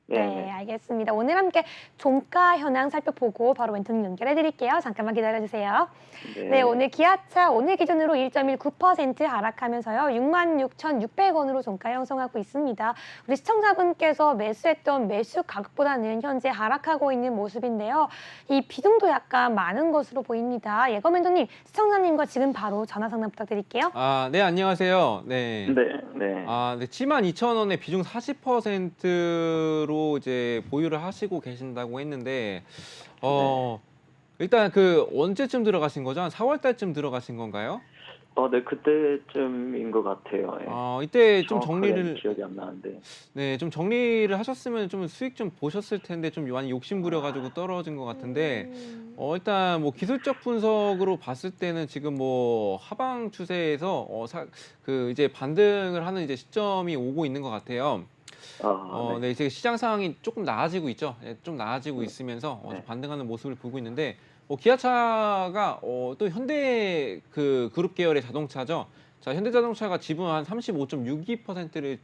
네, 알겠습니다. 오늘 함께 종가 현황 살펴보고 바로 멘토님 연결해 드릴게요. 잠깐만 기다려 주세요. 네, 오늘 기아차 오늘 기준으로 1.19% 하락하면서요. 66,600원으로 종가 형성하고 있습니다. 우리 시청자분께서 매수했던 매수 가격보다는 현재 하락하고 있는 모습인데요. 이 비중도 약간 많은 것으로 보입니다. 예거 멘토님, 시청자님과 지금 바로 전화 상담 부탁드릴게요. 네, 안녕하세요. 네. 네. 네, 72,000원에 비중 40%로 이제 보유를 하시고 계신다고 했는데 일단 그 언제쯤 들어가신 거죠? 한 4월 달쯤 들어가신 건가요? 네, 그때쯤인 것 같아요. 예. 이때 좀 정확하게는 정리를 기억이 안 나는데. 네, 좀 정리를 하셨으면 좀 수익 좀 보셨을 텐데 좀 많이 욕심 부려 가지고 떨어진 것 같은데 일단 뭐 기술적 분석으로 봤을 때는 지금 뭐 하방 추세에서 그 이제 반등을 하는 이제 시점이 오고 있는 것 같아요. 네, 이제 시장 상황이 조금 나아지고 있죠. 네, 좀 나아지고 있으면서 좀 반등하는 모습을 보이고 있는데 기아차가 또 현대 그 그룹 계열의 자동차죠. 자, 현대자동차가 지분 한 35.62%를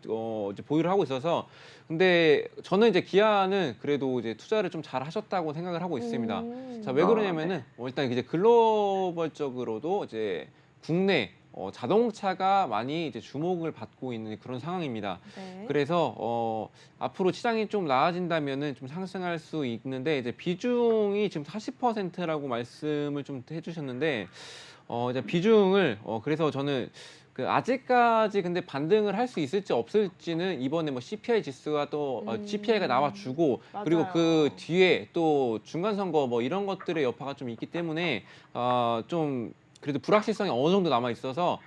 이제 보유를 하고 있어서 근데 저는 이제 기아는 그래도 이제 투자를 좀 잘 하셨다고 생각을 하고 있습니다. 자, 왜 그러냐면은 일단 이제 글로벌적으로도 이제 국내 자동차가 많이 이제 주목을 받고 있는 그런 상황입니다. 네. 그래서 앞으로 시장이 좀 나아진다면은 좀 상승할 수 있는데 이제 비중이 지금 40%라고 말씀을 좀 해주셨는데 이제 비중을 그래서 저는 그 아직까지 근데 반등을 할 수 있을지 없을지는 이번에 뭐 CPI 지수가 또 CPI가 나와주고 그리고 맞아요. 그 뒤에 또 중간 선거 뭐 이런 것들의 여파가 좀 있기 때문에 좀 그래도 불확실성이 어느 정도 남아 있어서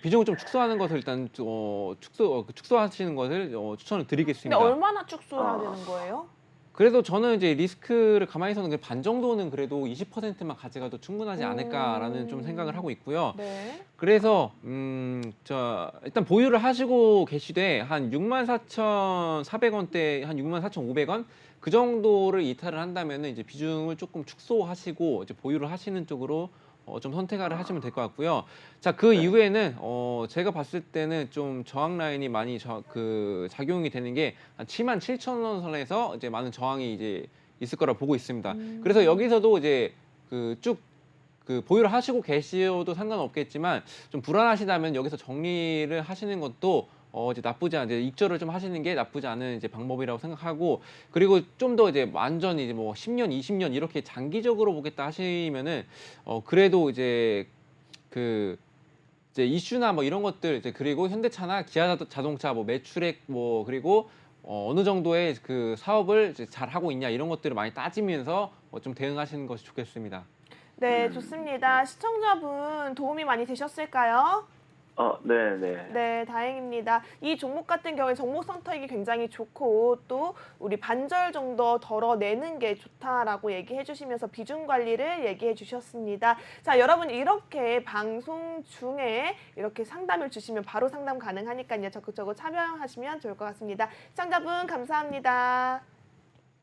비중을 좀 축소하는 것을 일단 축소하시는 것을 추천을 근데 드리겠습니다. 얼마나 축소해야 되는 거예요? 그래도 저는 이제 리스크를 가만히 있어서 반 정도는 그래도 20%만 가져가도 충분하지 않을까라는 좀 생각을 하고 있고요. 네. 그래서 일단 보유를 하시고 계시되 한 64,400원대 한 64,500원 그 정도를 이탈을 한다면은 이제 비중을 조금 축소하시고 이제 보유를 하시는 쪽으로 좀 선택을 하시면 될 것 같고요. 자, 그 이후에는 제가 봤을 때는 좀 저항 라인이 많이 작용이 되는 게 한 77,000원 선에서 이제 많은 저항이 이제 있을 거라 보고 있습니다. 그래서 여기서도 이제 쭉 그 보유를 하시고 계셔도 상관없겠지만 좀 불안하시다면 여기서 정리를 하시는 것도 이제 나쁘지 않은 이제 익절을 좀 하시는 게 나쁘지 않은 이제 방법이라고 생각하고 그리고 좀 더 이제 완전히 이제 뭐 10년, 20년 이렇게 장기적으로 보겠다 하시면은 그래도 이제 그 이제 이슈나 뭐 이런 것들 이제 그리고 현대차나 기아 자동차 뭐 매출액 뭐 그리고 어느 정도의 그 사업을 이제 잘 하고 있냐 이런 것들을 많이 따지면서 좀 대응하시는 것이 좋겠습니다. 네, 좋습니다. 시청자분 도움이 많이 되셨을까요? 네네. 네, 다행입니다. 이 종목 같은 경우에 종목 선택이 굉장히 좋고 또 우리 반절 정도 덜어내는 게 좋다라고 얘기해 주시면서 비중 관리를 얘기해 주셨습니다. 자, 여러분 이렇게 방송 중에 이렇게 상담을 주시면 바로 상담 가능하니까요. 적극적으로 참여하시면 좋을 것 같습니다. 시청자분 감사합니다.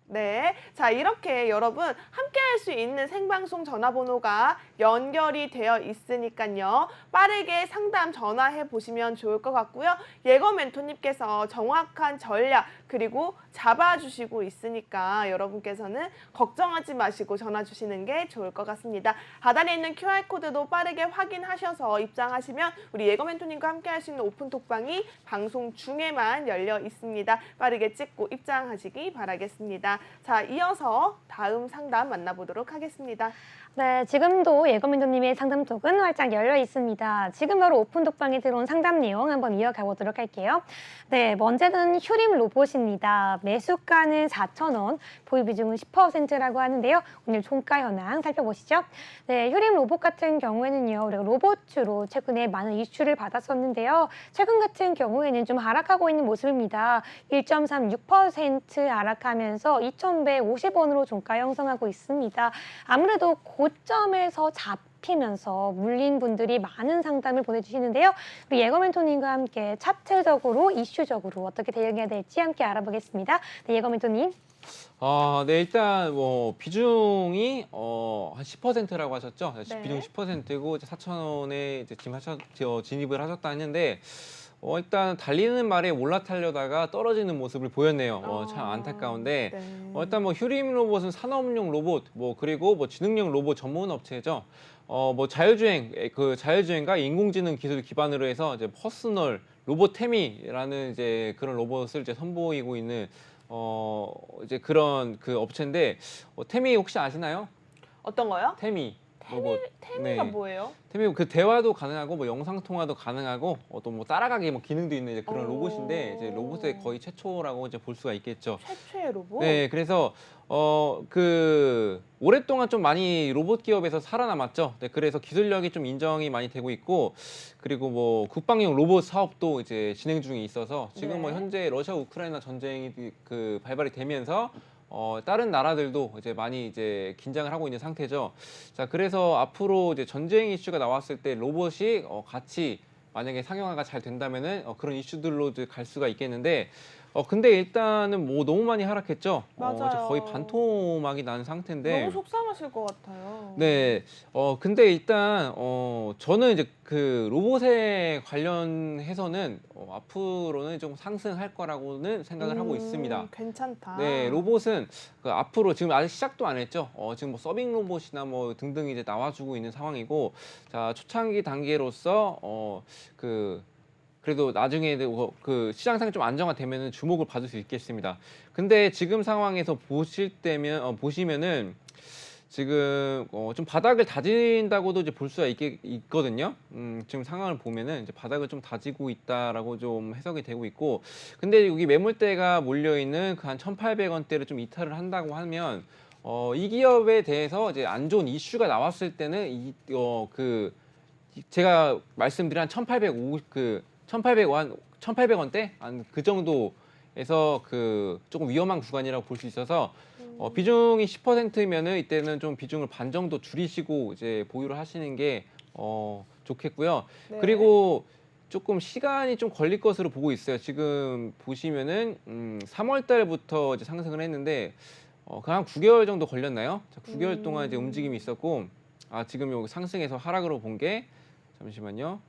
네, 자 이렇게 여러분 함께 할 수 있는 생방송 전화번호가 연결이 되어 있으니까요. 빠르게 상담 전화해 보시면 좋을 것 같고요. 예거 멘토님께서 정확한 전략 그리고 잡아주시고 있으니까 여러분께서는 걱정하지 마시고 전화 주시는 게 좋을 것 같습니다. 하단에 있는 QR코드도 빠르게 확인하셔서 입장하시면 우리 예거 멘토님과 함께 할 수 있는 오픈 톡방이 방송 중에만 열려 있습니다. 빠르게 찍고 입장하시기 바라겠습니다. 자, 이어서 다음 상담 만나보도록 하겠습니다. 네, 지금도 예거민도님의 상담톡은 활짝 열려 있습니다. 지금 바로 오픈 독방에 들어온 상담 내용 한번 이어가 보도록 할게요. 네, 먼저는 휴림 로봇입니다. 매수가는 4,000원, 보유 비중은 10%라고 하는데요. 오늘 종가 현황 살펴보시죠. 네, 휴림 로봇 같은 경우에는요, 우리가 로봇주로 최근에 많은 이슈를 받았었는데요. 최근 같은 경우에는 좀 하락하고 있는 모습입니다. 1.36% 하락하면서 2,150원으로 종가 형성하고 있습니다. 아무래도 고점에서 잡히면서 물린 분들이 많은 상담을 보내주시는데요. 우리 예거 멘토님과 함께 차트적으로, 이슈적으로 어떻게 대응해야 될지 함께 알아보겠습니다. 네, 예거 멘토님. 네, 일단 뭐 비중이 한 10%라고 하셨죠? 네. 비중 10%고 4,000원에 이제 진입을 하셨다 했는데 일단 달리는 말에 올라타려다가 떨어지는 모습을 보였네요. 참 안타까운데 네. 일단 뭐 휴림 로봇은 산업용 로봇 그리고 뭐 지능형 로봇 전문 업체죠. 뭐 자율주행과 인공지능 기술 기반으로 해서 이제 퍼스널 로봇테미라는 이제 그런 로봇을 이제 선보이고 있는 이제 그런 그 업체인데 테미 혹시 아시나요? 어떤 거요? 테미 로봇. 테미가 네. 뭐예요? 테미 그 대화도 가능하고 뭐 영상 통화도 가능하고 또 뭐 따라가기 뭐 기능도 있는 이제 그런 로봇인데 이제 로봇의 거의 최초라고 이제 볼 수가 있겠죠. 최초의 로봇? 네, 그래서 그 오랫동안 좀 많이 로봇 기업에서 살아남았죠. 네, 그래서 기술력이 좀 인정이 많이 되고 있고 그리고 뭐 국방용 로봇 사업도 이제 진행 중에 있어서 지금 뭐 네. 현재 러시아 우크라이나 전쟁이 그 발발이 되면서 다른 나라들도 이제 많이 이제 긴장을 하고 있는 상태죠. 자, 그래서 앞으로 이제 전쟁 이슈가 나왔을 때 로봇이 같이 만약에 상용화가 잘 된다면은 그런 이슈들로 이제 갈 수가 있겠는데 근데 일단은 뭐 너무 많이 하락했죠. 맞아요. 이제 거의 반토막이 난 상태인데. 너무 속상하실 것 같아요. 네. 근데 일단 저는 이제 그 로봇에 관련해서는 앞으로는 좀 상승할 거라고는 생각을 하고 있습니다. 괜찮다. 네, 로봇은 그 앞으로 지금 아직 시작도 안 했죠. 지금 뭐 서빙 로봇이나 뭐 등등 이제 나와주고 있는 상황이고, 자 초창기 단계로서 그래도 나중에 그 시장상이 좀 안정화되면은 주목을 받을 수 있겠습니다. 근데 지금 상황에서 보시면은 지금 좀 바닥을 다진다고도 이제 볼 수가 있거든요. 지금 상황을 보면은 이제 바닥을 좀 다지고 있다라고 좀 해석이 되고 있고, 근데 여기 매물대가 몰려 있는 그 한 1,800원대를 좀 이탈을 한다고 하면 이 기업에 대해서 이제 안 좋은 이슈가 나왔을 때는 제가 말씀드린 한 1,800원대 한 그 정도에서 그 조금 위험한 구간이라고 볼 수 있어서 비중이 10%면은 이때는 좀 비중을 반 정도 줄이시고 이제 보유를 하시는 게 좋겠고요. 네. 그리고 조금 시간이 좀 걸릴 것으로 보고 있어요. 지금 보시면은 3월 달부터 이제 상승을 했는데 한 9개월 정도 걸렸나요? 자, 9개월 동안 이제 움직임이 있었고 지금 여기 상승해서 하락으로 본 게 잠시만요.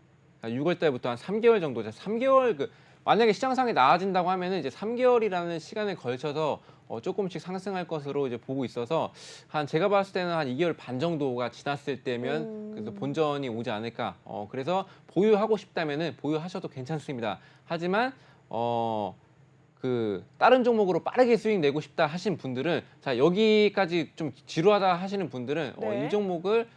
6월 달부터 한 3개월 정도. 3개월 만약에 시장상이 나아진다고 하면은 이제 3개월이라는 시간에 걸쳐서 조금씩 상승할 것으로 이제 보고 있어서 제가 봤을 때는 한 2개월 반 정도가 지났을 때면 그래서 본전이 오지 않을까. 그래서 보유하고 싶다면은 보유하셔도 괜찮습니다. 하지만 다른 종목으로 빠르게 수익 내고 싶다 하신 분들은 자 여기까지 좀 지루하다 하시는 분들은 네. 이 종목을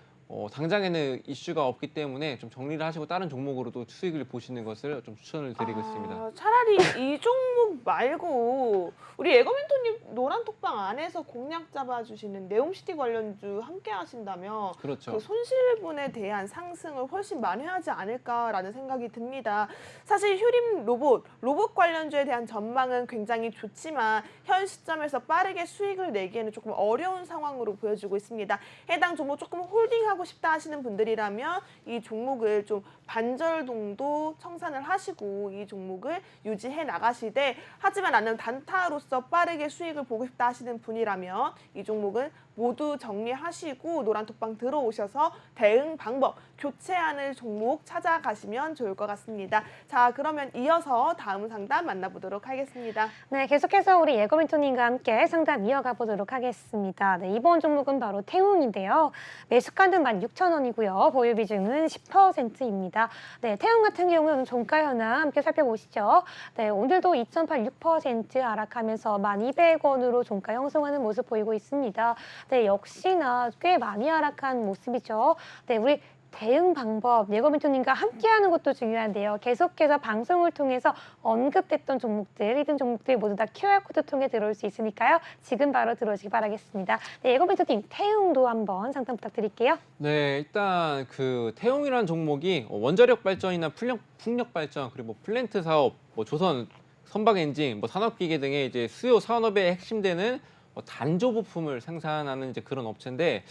당장에는 이슈가 없기 때문에 좀 정리를 하시고 다른 종목으로도 수익을 보시는 것을 좀 추천을 드리고 있습니다. 차라리 이 종목 말고 우리 에거멘토님 노란 톡방 안에서 공략 잡아주시는 네옴시티 관련주 함께 하신다면 그렇죠. 그 손실분에 대한 상승을 훨씬 만회하지 않을까라는 생각이 듭니다. 사실 휴림 로봇 관련주에 대한 전망은 굉장히 좋지만 현 시점에서 빠르게 수익을 내기에는 조금 어려운 상황으로 보여지고 있습니다. 해당 종목 조금 홀딩하고 싶다 하시는 분들이라면 이 종목을 좀 반절 정도 청산을 하시고 이 종목을 유지해 나가시되 하지만 나는 단타로서 빠르게 수익을 보고 싶다 하시는 분이라면 이 종목은 모두 정리하시고 노란톡방 들어오셔서 대응 방법, 교체하는 종목 찾아가시면 좋을 것 같습니다. 자, 그러면 이어서 다음 상담 만나보도록 하겠습니다. 네, 계속해서 우리 예거멘토님과 함께 상담 이어가 보도록 하겠습니다. 네, 이번 종목은 바로 태웅인데요. 매수가는 16,000원이고요. 보유 비중은 10%입니다. 네, 태웅 같은 경우는 종가 현황 함께 살펴보시죠. 네, 오늘도 2.86% 하락하면서 1,200원으로 종가 형성하는 모습 보이고 있습니다. 네, 역시나 꽤 많이 하락한 모습이죠. 네, 우리 대응 방법, 예거멘토님과 함께하는 것도 중요한데요. 계속해서 방송을 통해서 언급됐던 종목들, 히든 종목들 모두 다 QR코드 통해 들어올 수 있으니까요. 지금 바로 들어오시기 바라겠습니다. 네, 예거멘토님, 태웅도 한번 상담 부탁드릴게요. 네, 일단 태용이라는 종목이 원자력 발전이나 풍력 발전 그리고 플랜트 사업, 조선 선박 엔진, 산업기계 등의 이제 수요 산업에 핵심되는 단조 부품을 생산하는 이제 그런 업체인데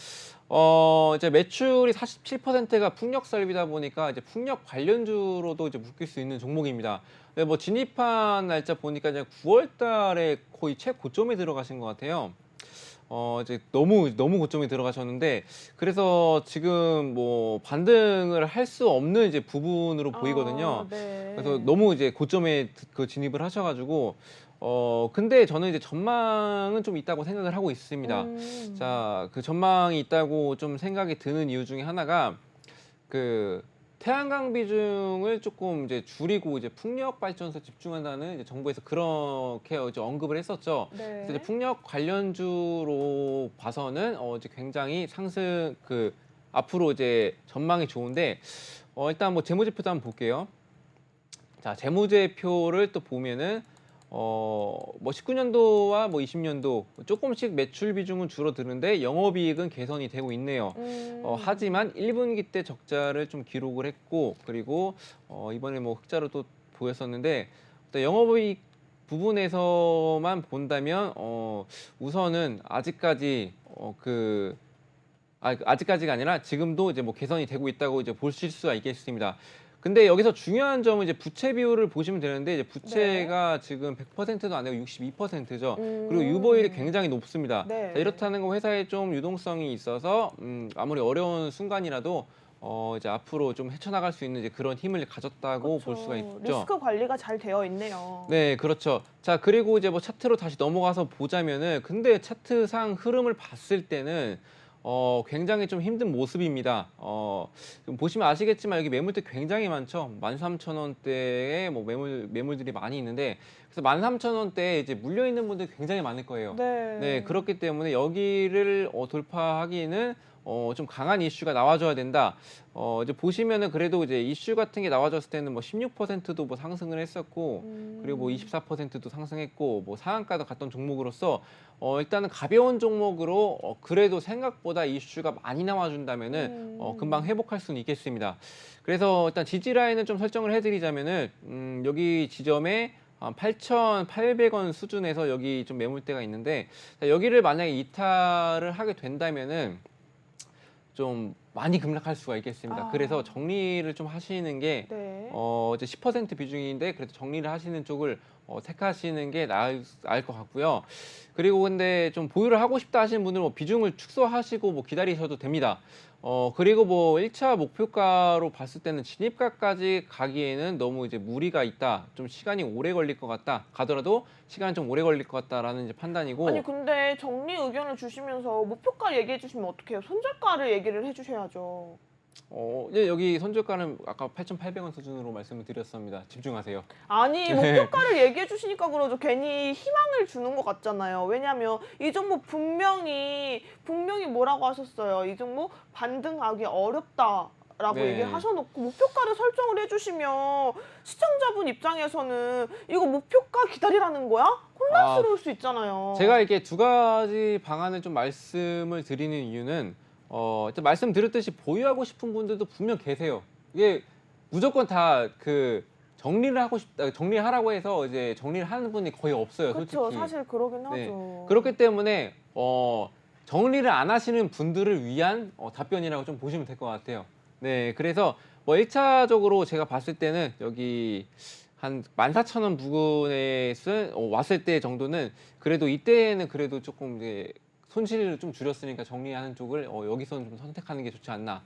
이제 매출이 47%가 풍력 설비다 보니까 이제 풍력 관련주로도 이제 묶일 수 있는 종목입니다. 네, 진입한 날짜 보니까 이제 9월달에 거의 최고점에 들어가신 것 같아요. 이제 너무 고점에 들어가셨는데 그래서 지금 반등을 할 수 없는 이제 부분으로 보이거든요. 네. 그래서 너무 이제 고점에 진입을 하셔가지고 근데 저는 이제 전망은 좀 있다고 생각을 하고 있습니다. 자, 그 전망이 있다고 좀 생각이 드는 이유 중에 하나가 태양광 비중을 조금 이제 줄이고 이제 풍력 발전소에 집중한다는 이제 정부에서 그렇게 이제 언급을 했었죠. 네. 그래서 이제 풍력 관련주로 봐서는 이제 굉장히 상승 앞으로 이제 전망이 좋은데 일단 재무제표도 한번 볼게요. 자, 재무제표를 또 보면은 19년도와 20년도 조금씩 매출 비중은 줄어드는데 영업이익은 개선이 되고 있네요. 하지만 1분기 때 적자를 좀 기록을 했고 그리고 이번에 흑자로 또 보였었는데 영업이익 부분에서만 본다면 우선은 아직까지 아직까지가 아니라 지금도 이제 개선이 되고 있다고 이제 보실 수가 있겠습니다. 근데 여기서 중요한 점은 이제 부채 비율을 보시면 되는데 이제 부채가 지금 100%도 안 되고 62%죠. 그리고 유보율이 굉장히 높습니다. 네. 자, 이렇다는 건 회사에 좀 유동성이 있어서 아무리 어려운 순간이라도 이제 앞으로 좀 헤쳐나갈 수 있는 이제 그런 힘을 가졌다고 그렇죠. 볼 수가 있죠. 리스크 관리가 잘 되어 있네요. 네, 그렇죠. 자, 그리고 이제 차트로 다시 넘어가서 보자면은 근데 차트상 흐름을 봤을 때는 굉장히 좀 힘든 모습입니다. 보시면 아시겠지만 여기 매물대 굉장히 많죠. 13,000원대에 매물들이 많이 있는데 그래서 13,000원대에 이제 물려 있는 분들이 굉장히 많을 거예요. 네, 그렇기 때문에 여기를 돌파하기는 좀 강한 이슈가 나와줘야 된다. 이제 보시면은 그래도 이제 이슈 같은 게 나와줬을 때는 16%도 상승을 했었고 그리고 24%도 상승했고 상한가도 갔던 종목으로서 일단은 가벼운 종목으로 그래도 생각보다 이슈가 많이 나와준다면은 금방 회복할 수는 있겠습니다. 그래서 일단 지지 라인을 좀 설정을 해드리자면은 여기 지점에 8,800원 수준에서 여기 좀 매물대가 있는데 여기를 만약에 이탈을 하게 된다면은 좀 많이 급락할 수가 있겠습니다. 그래서 정리를 좀 하시는 게 네. 이제 10% 비중인데 그래도 정리를 하시는 쪽을 택하시는 게 나을 것 같고요. 그리고 근데 좀 보유를 하고 싶다 하시는 분들은 뭐 비중을 축소하시고 뭐 기다리셔도 됩니다. 그리고 뭐 1차 목표가로 봤을 때는 진입가까지 가기에는 너무 이제 무리가 있다. 좀 시간이 오래 걸릴 것 같다. 가더라도 시간이 좀 오래 걸릴 것 같다라는 이제 판단이고. 아니 근데 정리 의견을 주시면서 목표가 얘기해 주시면 어떡해요? 손절가를 얘기를 해주셔야죠. 이제 여기 선저가는 아까 8,800원 수준으로 말씀을 드렸습니다. 집중하세요. 아니 목표가를 얘기해 주시니까 그러죠. 괜히 희망을 주는 것 같잖아요. 왜냐하면 이 종목 분명히 뭐라고 하셨어요. 이 종목 반등하기 어렵다라고 네. 얘기를 하셔놓고 목표가를 설정을 해주시면 시청자분 입장에서는 이거 목표가 기다리라는 거야? 혼란스러울 수 있잖아요. 제가 이렇게 두 가지 방안을 좀 말씀을 드리는 이유는 일단 말씀드렸듯이 보유하고 싶은 분들도 분명 계세요. 이게 무조건 다 그 정리를 하고 싶다, 정리하라고 해서 이제 정리를 하는 분이 거의 없어요, 그렇죠. 솔직히. 사실 그러긴 네. 하죠. 그렇기 때문에 정리를 안 하시는 분들을 위한 답변이라고 좀 보시면 될 것 같아요. 네, 그래서 뭐 1차적으로 제가 봤을 때는 여기 한 14,000원 부근에 왔을 때 정도는 그래도 이때는 그래도 조금 이제 손실을 좀 줄였으니까 정리하는 쪽을 여기서는 좀 선택하는 게 좋지 않나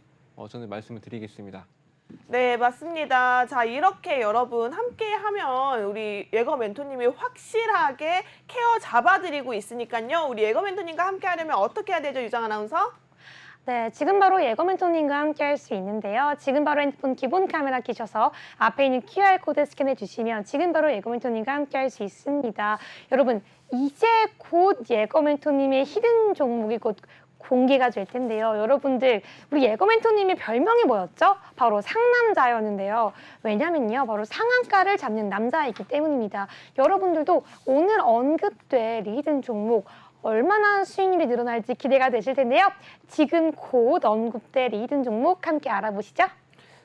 저는 말씀을 드리겠습니다. 네, 맞습니다. 자, 이렇게 여러분 함께 하면 우리 예거 멘토님이 확실하게 케어 잡아드리고 있으니까요. 우리 예거 멘토님과 함께 하려면 어떻게 해야 되죠, 유정 아나운서? 네, 지금 바로 예거 멘토님과 함께 할 수 있는데요. 지금 바로 핸드폰 기본 카메라 켜셔서 앞에 있는 QR코드 스캔해 주시면 지금 바로 예거 멘토님과 함께 할 수 있습니다. 여러분, 이제 곧 예거 멘토님의 히든 종목이 곧 공개가 될 텐데요. 여러분들, 우리 예거 멘토님의 별명이 뭐였죠? 바로 상남자였는데요. 왜냐면요, 바로 상한가를 잡는 남자이기 때문입니다. 여러분들도 오늘 언급될 히든 종목 얼마나 수익률이 늘어날지 기대가 되실 텐데요. 지금 곧 언급될 히든 종목 함께 알아보시죠.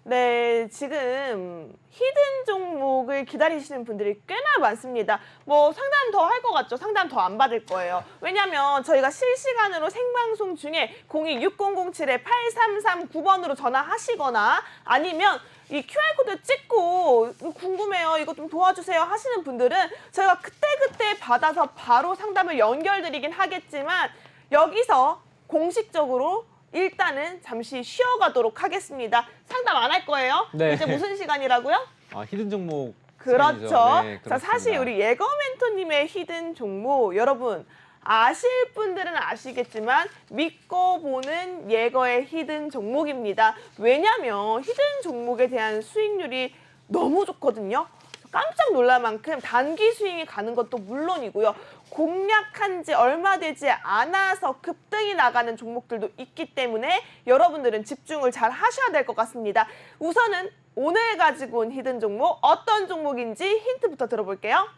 네, 지금 히든 종목을 기다리시는 분들이 꽤나 많습니다. 뭐 상담 더 할 것 같죠? 상담 더 안 받을 거예요. 왜냐면 저희가 실시간으로 생방송 중에 026007-8339번으로 전화하시거나 아니면 이 QR코드 찍고 궁금해요, 이거 좀 도와주세요 하시는 분들은 저희가 그때그때 받아서 바로 상담을 연결드리긴 하겠지만 여기서 공식적으로 일단은 잠시 쉬어가도록 하겠습니다. 상담 안 할 거예요? 네. 이제 무슨 시간이라고요? 히든 종목. 그렇죠. 시간이죠. 네, 자, 사실 그렇습니다. 우리 예거 멘토님의 히든 종목 여러분 아실 분들은 아시겠지만 믿고 보는 예거의 히든 종목입니다. 왜냐면 히든 종목에 대한 수익률이 너무 좋거든요. 깜짝 놀랄 만큼 단기 수익이 가는 것도 물론이고요. 공략한 지 얼마 되지 않아서 급등이 나가는 종목들도 있기 때문에 여러분들은 집중을 잘 하셔야 될 것 같습니다. 우선은 오늘 가지고 온 히든 종목 어떤 종목인지 힌트부터 들어볼게요.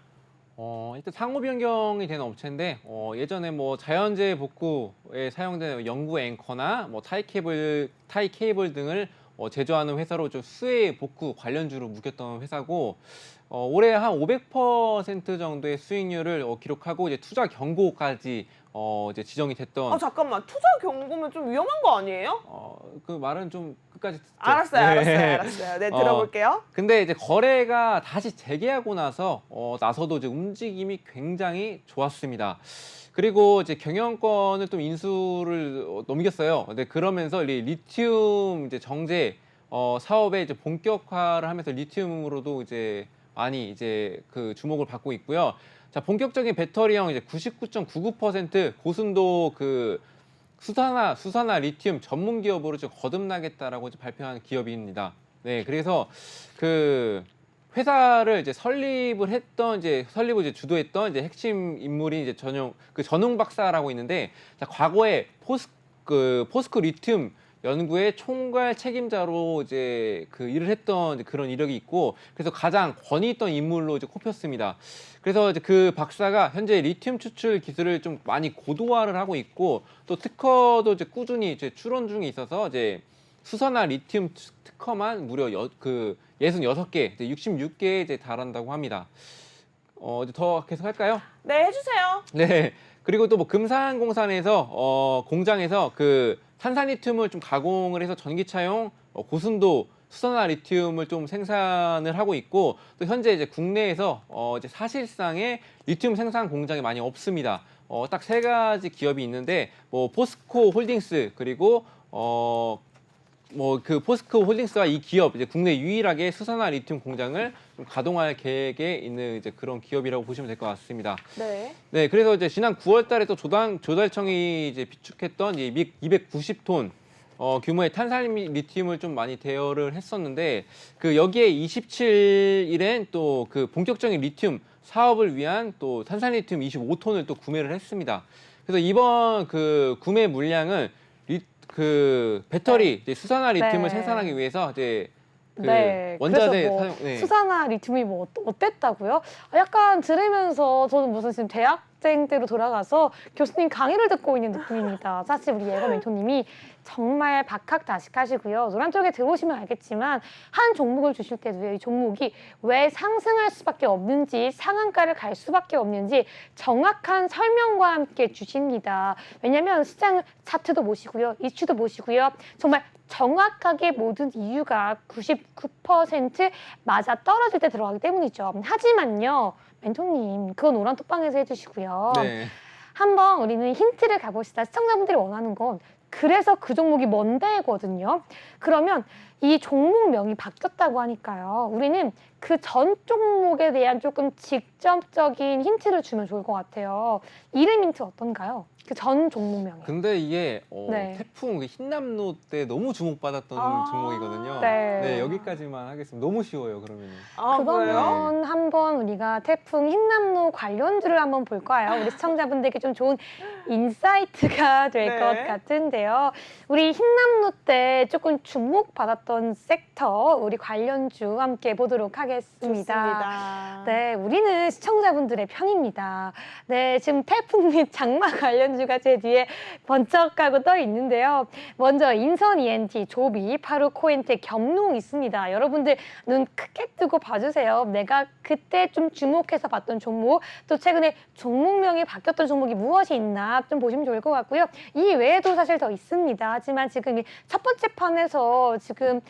일단 상호 변경이 되는 업체인데 예전에 뭐 자연재해 복구에 사용되는 연구 앵커나 뭐 타이 케이블 등을 제조하는 회사로 좀 수혜 복구 관련주로 묶였던 회사고 올해 한 500% 정도의 수익률을 기록하고 이제 투자 경고까지 이제 지정이 됐던. 잠깐만, 투자 경고면 좀 위험한 거 아니에요? 그 말은 좀 끝까지 듣죠. 알았어요. 네. 네, 들어볼게요. 근데 이제 거래가 다시 재개하고 나서도 이제 움직임이 굉장히 좋았습니다. 그리고 이제 경영권을 또 인수를 넘겼어요. 근데 그러면서 리튬 이제 정제 사업에 이제 본격화를 하면서 리튬으로도 이제 많이 이제 그 주목을 받고 있고요. 자, 본격적인 배터리형 이제 99.99% 고순도 그 수산화 리튬 전문 기업으로 좀 거듭나겠다라고 이제 발표한 기업입니다. 네, 그래서 그 회사를 이제 설립을 이제 주도했던 이제 핵심 인물이 이제 전웅 박사라고 있는데, 자, 과거에 포스코 리튬 연구의 총괄 책임자로 이제 그 일을 했던 이제 그런 이력이 있고, 그래서 가장 권위 있던 인물로 이제 꼽혔습니다. 그래서 이제 그 박사가 현재 리튬 추출 기술을 좀 많이 고도화를 하고 있고, 또 특허도 이제 꾸준히 이제 출원 중에 있어서 이제 수산화 리튬 특허만 무려 66개, 66개에 이제 달한다고 합니다. 이제 더 계속 할까요? 네, 해주세요. 네. 그리고 또 뭐 금산공산에서 공장에서 그 탄산리튬을 좀 가공을 해서 전기차용 고순도 수산화 리튬을 좀 생산을 하고 있고 또 현재 이제 국내에서 이제 사실상의 리튬 생산 공장이 많이 없습니다. 딱 3가지 기업이 있는데 뭐 포스코 홀딩스 그리고 뭐 그 포스코 홀딩스와 이 기업 이제 국내 유일하게 수산화 리튬 공장을 좀 가동할 계획에 있는 이제 그런 기업이라고 보시면 될 것 같습니다. 네. 네, 그래서 이제 지난 9월달에 또 조달청이 이제 비축했던 이 290톤 규모의 탄산 리튬을 좀 많이 대여를 했었는데 그 여기에 27일엔 또 그 본격적인 리튬 사업을 위한 또 탄산 리튬 25톤을 또 구매를 했습니다. 그래서 이번 그 구매 물량은 그 배터리 이제 수산화 리튬을 네. 생산하기 위해서 이제 그 네, 원자재 그래서 뭐 사용 네. 수산화 리튬이 뭐 어땠다고요? 약간 들으면서 저는 무슨 지금 대학생 때로 돌아가서 교수님 강의를 듣고 있는 느낌입니다. 사실 우리 예거 멘토님이 정말 박학다식하시고요. 노란 쪽에 들어오시면 알겠지만 한 종목을 주실 때도요. 이 종목이 왜 상승할 수밖에 없는지 상한가를 갈 수밖에 없는지 정확한 설명과 함께 주십니다. 왜냐하면 시장 차트도 보시고요. 이슈도 보시고요. 정말 정확하게 모든 이유가 99% 맞아 떨어질 때 들어가기 때문이죠. 하지만요, 멘토님, 그건 노란톡방에서 해주시고요. 네. 한번 우리는 힌트를 가봅시다. 시청자분들이 원하는 건 그래서 그 종목이 뭔데거든요. 그러면 이 종목명이 바뀌었다고 하니까요. 우리는 그 전 종목에 대한 조금 직접적인 힌트를 주면 좋을 것 같아요. 이름 힌트 어떤가요? 그 전 종목명이. 근데 이게 네. 태풍 흰남노 때 너무 주목받았던 아, 종목이거든요. 네. 여기까지만 하겠습니다. 너무 쉬워요, 그러면. 아, 그래요? 그러면 한번 우리가 태풍 흰남노 관련주를 한번 볼까요? 우리 시청자분들께 좀 좋은 인사이트가 될 것 네. 같은데요. 우리 흰남노 때 조금 주목받았던 섹터, 우리 관련주 함께 보도록 하겠습니다. 좋습니다. 네, 우리는 시청자분들의 편입니다. 네, 지금 태풍 및 장마 관련주가 제 뒤에 번쩍하고 떠 있는데요. 먼저 인선 ENT, 조비, 파루 코엔테, 겸농 있습니다. 여러분들 눈 크게 뜨고 봐주세요. 내가 그때 좀 주목해서 봤던 종목, 또 최근에 종목명이 바뀌었던 종목이 무엇이 있나 좀 보시면 좋을 것 같고요. 이 외에도 사실 더 있습니다. 하지만 지금 이 첫 번째 판에서 지금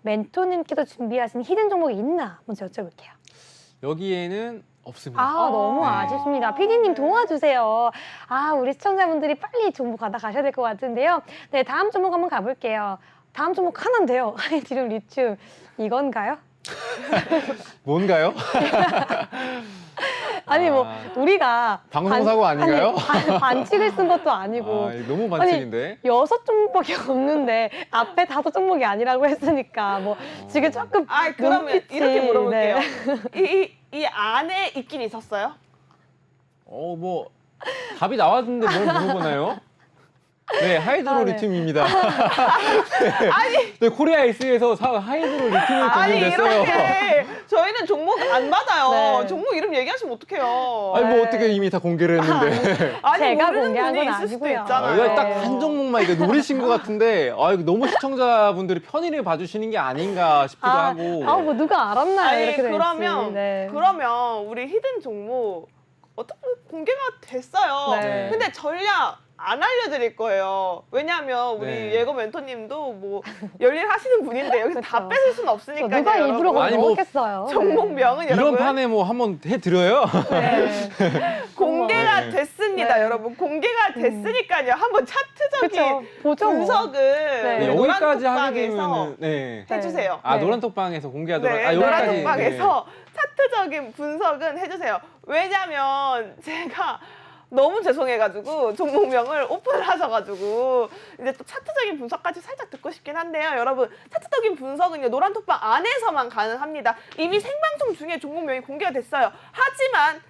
멘토님께서 준비하신 히든 종목이 있나 먼저 여쭤볼게요. 여기에는 없습니다. 너무 네. 아쉽습니다. PD님 도와주세요. 우리 시청자분들이 빨리 종목 가셔야 될 것 같은데요. 네, 다음 종목 한번 가볼게요. 다음 종목 하나인데요. 하이드로 리튬 이건가요? 뭔가요? 아니 뭐 우리가 방송사고 아닌가요? 반칙을 쓴 것도 아니고 이거 너무 반칙인데. 6종목밖에 없는데 앞에 5종목이 아니라고 했으니까 뭐 지금 조금 그러면 눈빛이, 이렇게 물어볼게요. 네. 이 안에 있긴 있었어요? 뭐 답이 나왔는데 뭘 물어보나요? 네, 하이드로 네. 리튬입니다. 네, 코리아 S에서 하이드로 리튬이 공개됐어요. 이렇게 저희는 종목 안 받아요. 네. 종목 이름 얘기하시면 어떡해요. 아니 뭐 어떻게 이미 다 공개를 했는데. 아니, 제가 모르는 공개한 분이 건 있을 수도 아니고요. 있잖아요. 이거 딱 한 종목만 이거 노리신 것 같은데 이거 너무 시청자분들이 편의를 봐주시는 게 아닌가 싶기도 하고. 뭐 누가 알았나요? 아니, 이렇게 그러면 그러면 우리 히든 종목 어떻게 공개가 됐어요. 네. 근데 전략 안 알려드릴 거예요. 왜냐하면 우리 네. 예거 멘토님도 뭐 열일 하시는 분인데 여기서 다 그쵸. 뺏을 수는 없으니까요. 누가 일부러 여러분. 거기 아니, 뭐 넣었겠어요. 종목명은 이런 여러분 판에 뭐 한번 해드려요. 네. 공개가 네. 됐습니다, 네. 여러분. 공개가 됐으니까요. 한번 차트적인 그쵸. 보죠. 뭐. 분석을 네. 네, 노란 여기까지 하게 톡방에서 되면 네. 해주세요. 아 네. 노란톡방에서 공개하도록. 네, 여기까지. 노란톡방에서 차트적인 분석은 해주세요. 왜냐면 제가 너무 죄송해가지고 종목명을 오픈을 하셔가지고 이제 또 차트적인 분석까지 살짝 듣고 싶긴 한데요. 여러분 차트적인 분석은요 노란톡방 안에서만 가능합니다. 이미 생방송 중에 종목명이 공개가 됐어요. 하지만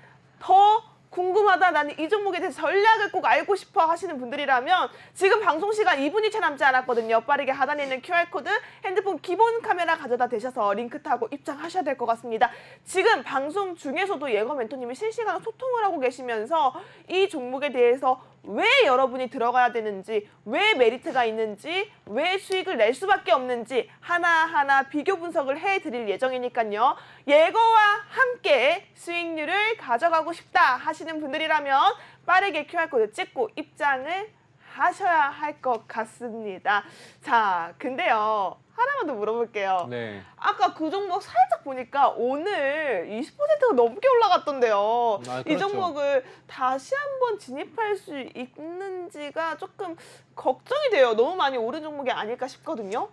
더 궁금하다, 나는 이 종목에 대해서 전략을 꼭 알고 싶어 하시는 분들이라면 지금 방송 시간 2분이 채 남지 않았거든요. 빠르게 하단에 있는 QR코드 핸드폰 기본 카메라 가져다 대셔서 링크 타고 입장하셔야 될 것 같습니다. 지금 방송 중에서도 예거 멘토님이 실시간으로 소통을 하고 계시면서 이 종목에 대해서 왜 여러분이 들어가야 되는지, 왜 메리트가 있는지, 왜 수익을 낼 수밖에 없는지 하나하나 비교 분석을 해드릴 예정이니까요. 예거와 함께 수익률을 가져가고 싶다 하시는 분들이라면 빠르게 QR코드 찍고 입장을 하셔야 할 것 같습니다. 자, 근데요. 하나만 더 물어볼게요. 네. 아까 그 종목 살짝 보니까 오늘 20%가 넘게 올라갔던데요. 아, 이 그렇죠. 종목을 다시 한번 진입할 수 있는지가 조금 걱정이 돼요. 너무 많이 오른 종목이 아닐까 싶거든요.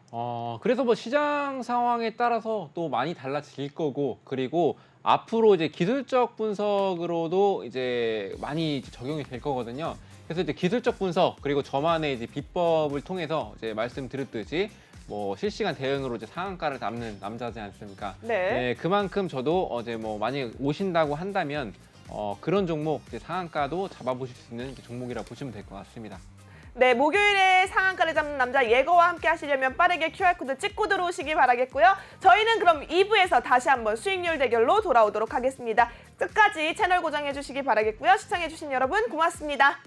그래서 뭐 시장 상황에 따라서 또 많이 달라질 거고, 그리고 앞으로 이제 기술적 분석으로도 이제 많이 이제 적용이 될 거거든요. 그래서 이제 기술적 분석 그리고 저만의 이제 비법을 통해서 이제 말씀드렸듯이 뭐 실시간 대응으로 이제 상한가를 잡는 남자지 않습니까? 네. 그만큼 저도 어제 뭐 많이 오신다고 한다면 그런 종목 이제 상한가도 잡아보실 수 있는 종목이라 보시면 될 것 같습니다. 네, 목요일에 상한가를 잡는 남자 예거와 함께 하시려면 빠르게 QR코드 찍고 들어오시기 바라겠고요. 저희는 그럼 2부에서 다시 한번 수익률 대결로 돌아오도록 하겠습니다. 끝까지 채널 고정해 주시기 바라겠고요. 시청해 주신 여러분 고맙습니다.